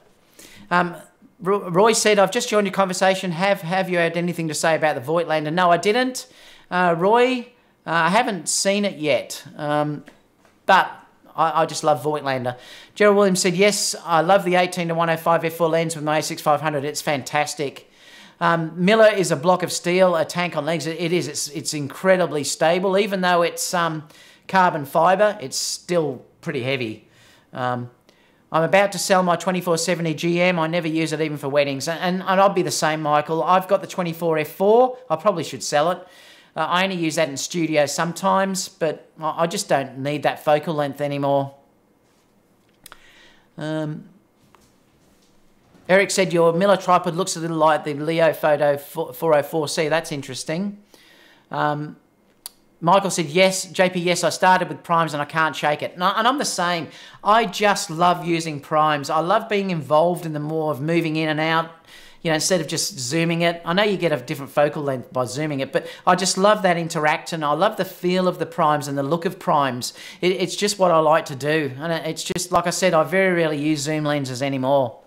Roy said, I've just joined your conversation. Have you had anything to say about the Voigtlander? No, I didn't. Roy, I haven't seen it yet. But I just love Voigtlander. Gerald Williams said, yes, I love the 18-105 f4 lens with my a6500. It's fantastic. Miller is a block of steel, a tank on legs. It is. It's incredibly stable. Even though it's carbon fibre, it's still pretty heavy. I'm about to sell my 2470 GM. I never use it even for weddings. And I'll be the same, Michael. I've got the 24 f4. I probably should sell it. I only use that in studio sometimes, but I just don't need that focal length anymore. Eric said, your Miller tripod looks a little like the Leo Photo 404C. That's interesting. Michael said, yes, JP, yes, I started with primes and I can't shake it. And I'm the same. I just love using primes. I love being involved in the more of moving in and out, you know, instead of just zooming it. I know you get a different focal length by zooming it, but I just love that interaction. I love the feel of the primes and the look of primes. It's just what I like to do. And it's just, like I said, I very rarely use zoom lenses anymore.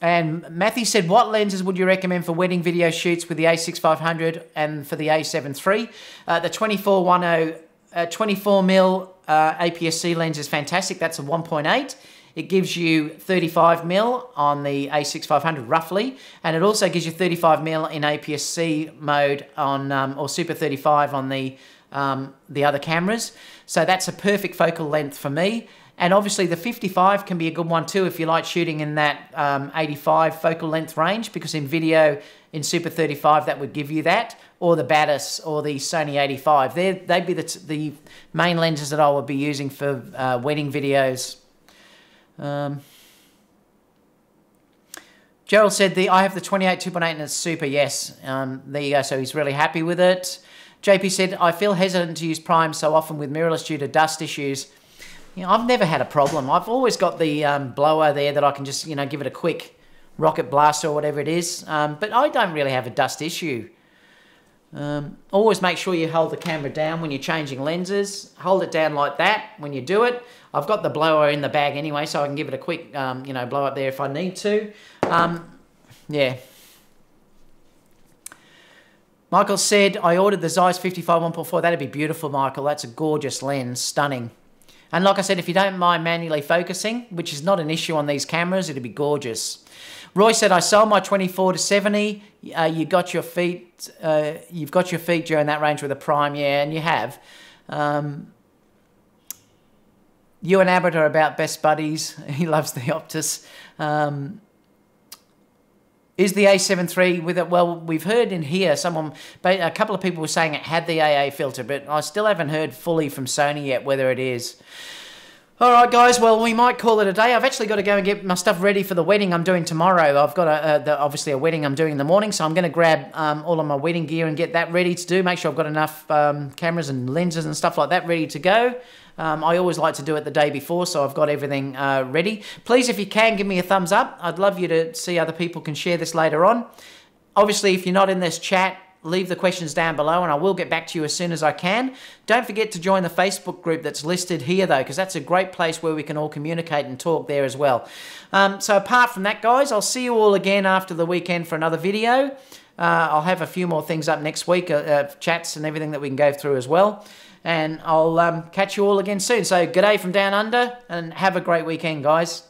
And Matthew said, what lenses would you recommend for wedding video shoots with the A6500 and for the A7 III? The 24mm APS-C lens is fantastic. That's a 1.8. It gives you 35mm on the A6500 roughly, and it also gives you 35mm in APS-C mode on or Super 35 on the other cameras. So that's a perfect focal length for me. And obviously the 55 can be a good one too if you like shooting in that 85 focal length range, because in video in Super 35 that would give you that, or the Batis or the Sony 85. They'd be the main lenses that I would be using for wedding videos. Gerald said, I have the 28 2.8 and it's super, yes. There you go, so he's really happy with it. JP said, I feel hesitant to use primes so often with mirrorless due to dust issues. You know, I've never had a problem. I've always got the blower there that I can just, you know, give it a quick rocket blast or whatever it is. But I don't really have a dust issue. Always make sure you hold the camera down when you're changing lenses. Hold it down like that when you do it. I've got the blower in the bag anyway, so I can give it a quick, you know, blow up there if I need to. Yeah. Michael said, I ordered the Zeiss 55 1.4. That'd be beautiful, Michael. That's a gorgeous lens. Stunning. And like I said, if you don't mind manually focusing, which is not an issue on these cameras, it'd be gorgeous. Roy said, I sold my 24-70. You got your feet. You've got your feet during that range with a prime, yeah, and you have. You and Abbott are about best buddies. He loves the Optus. Is the A7 III with it? Well, we've heard in here a couple of people were saying it had the AA filter, but I still haven't heard fully from Sony yet whether it is. All right, guys, well, we might call it a day. I've actually got to go and get my stuff ready for the wedding I'm doing tomorrow. I've got obviously a wedding I'm doing in the morning, so I'm going to grab all of my wedding gear and get that ready to do. Make sure I've got enough cameras and lenses and stuff like that ready to go. I always like to do it the day before, so I've got everything ready. Please, if you can, give me a thumbs up. I'd love you to see other people can share this later on. Obviously, if you're not in this chat, leave the questions down below and I will get back to you as soon as I can. Don't forget to join the Facebook group that's listed here though, because that's a great place where we can all communicate and talk there as well. So apart from that, guys, I'll see you all again after the weekend for another video. I'll have a few more things up next week, chats and everything that we can go through as well. And I'll catch you all again soon. So g'day from down under and have a great weekend, guys.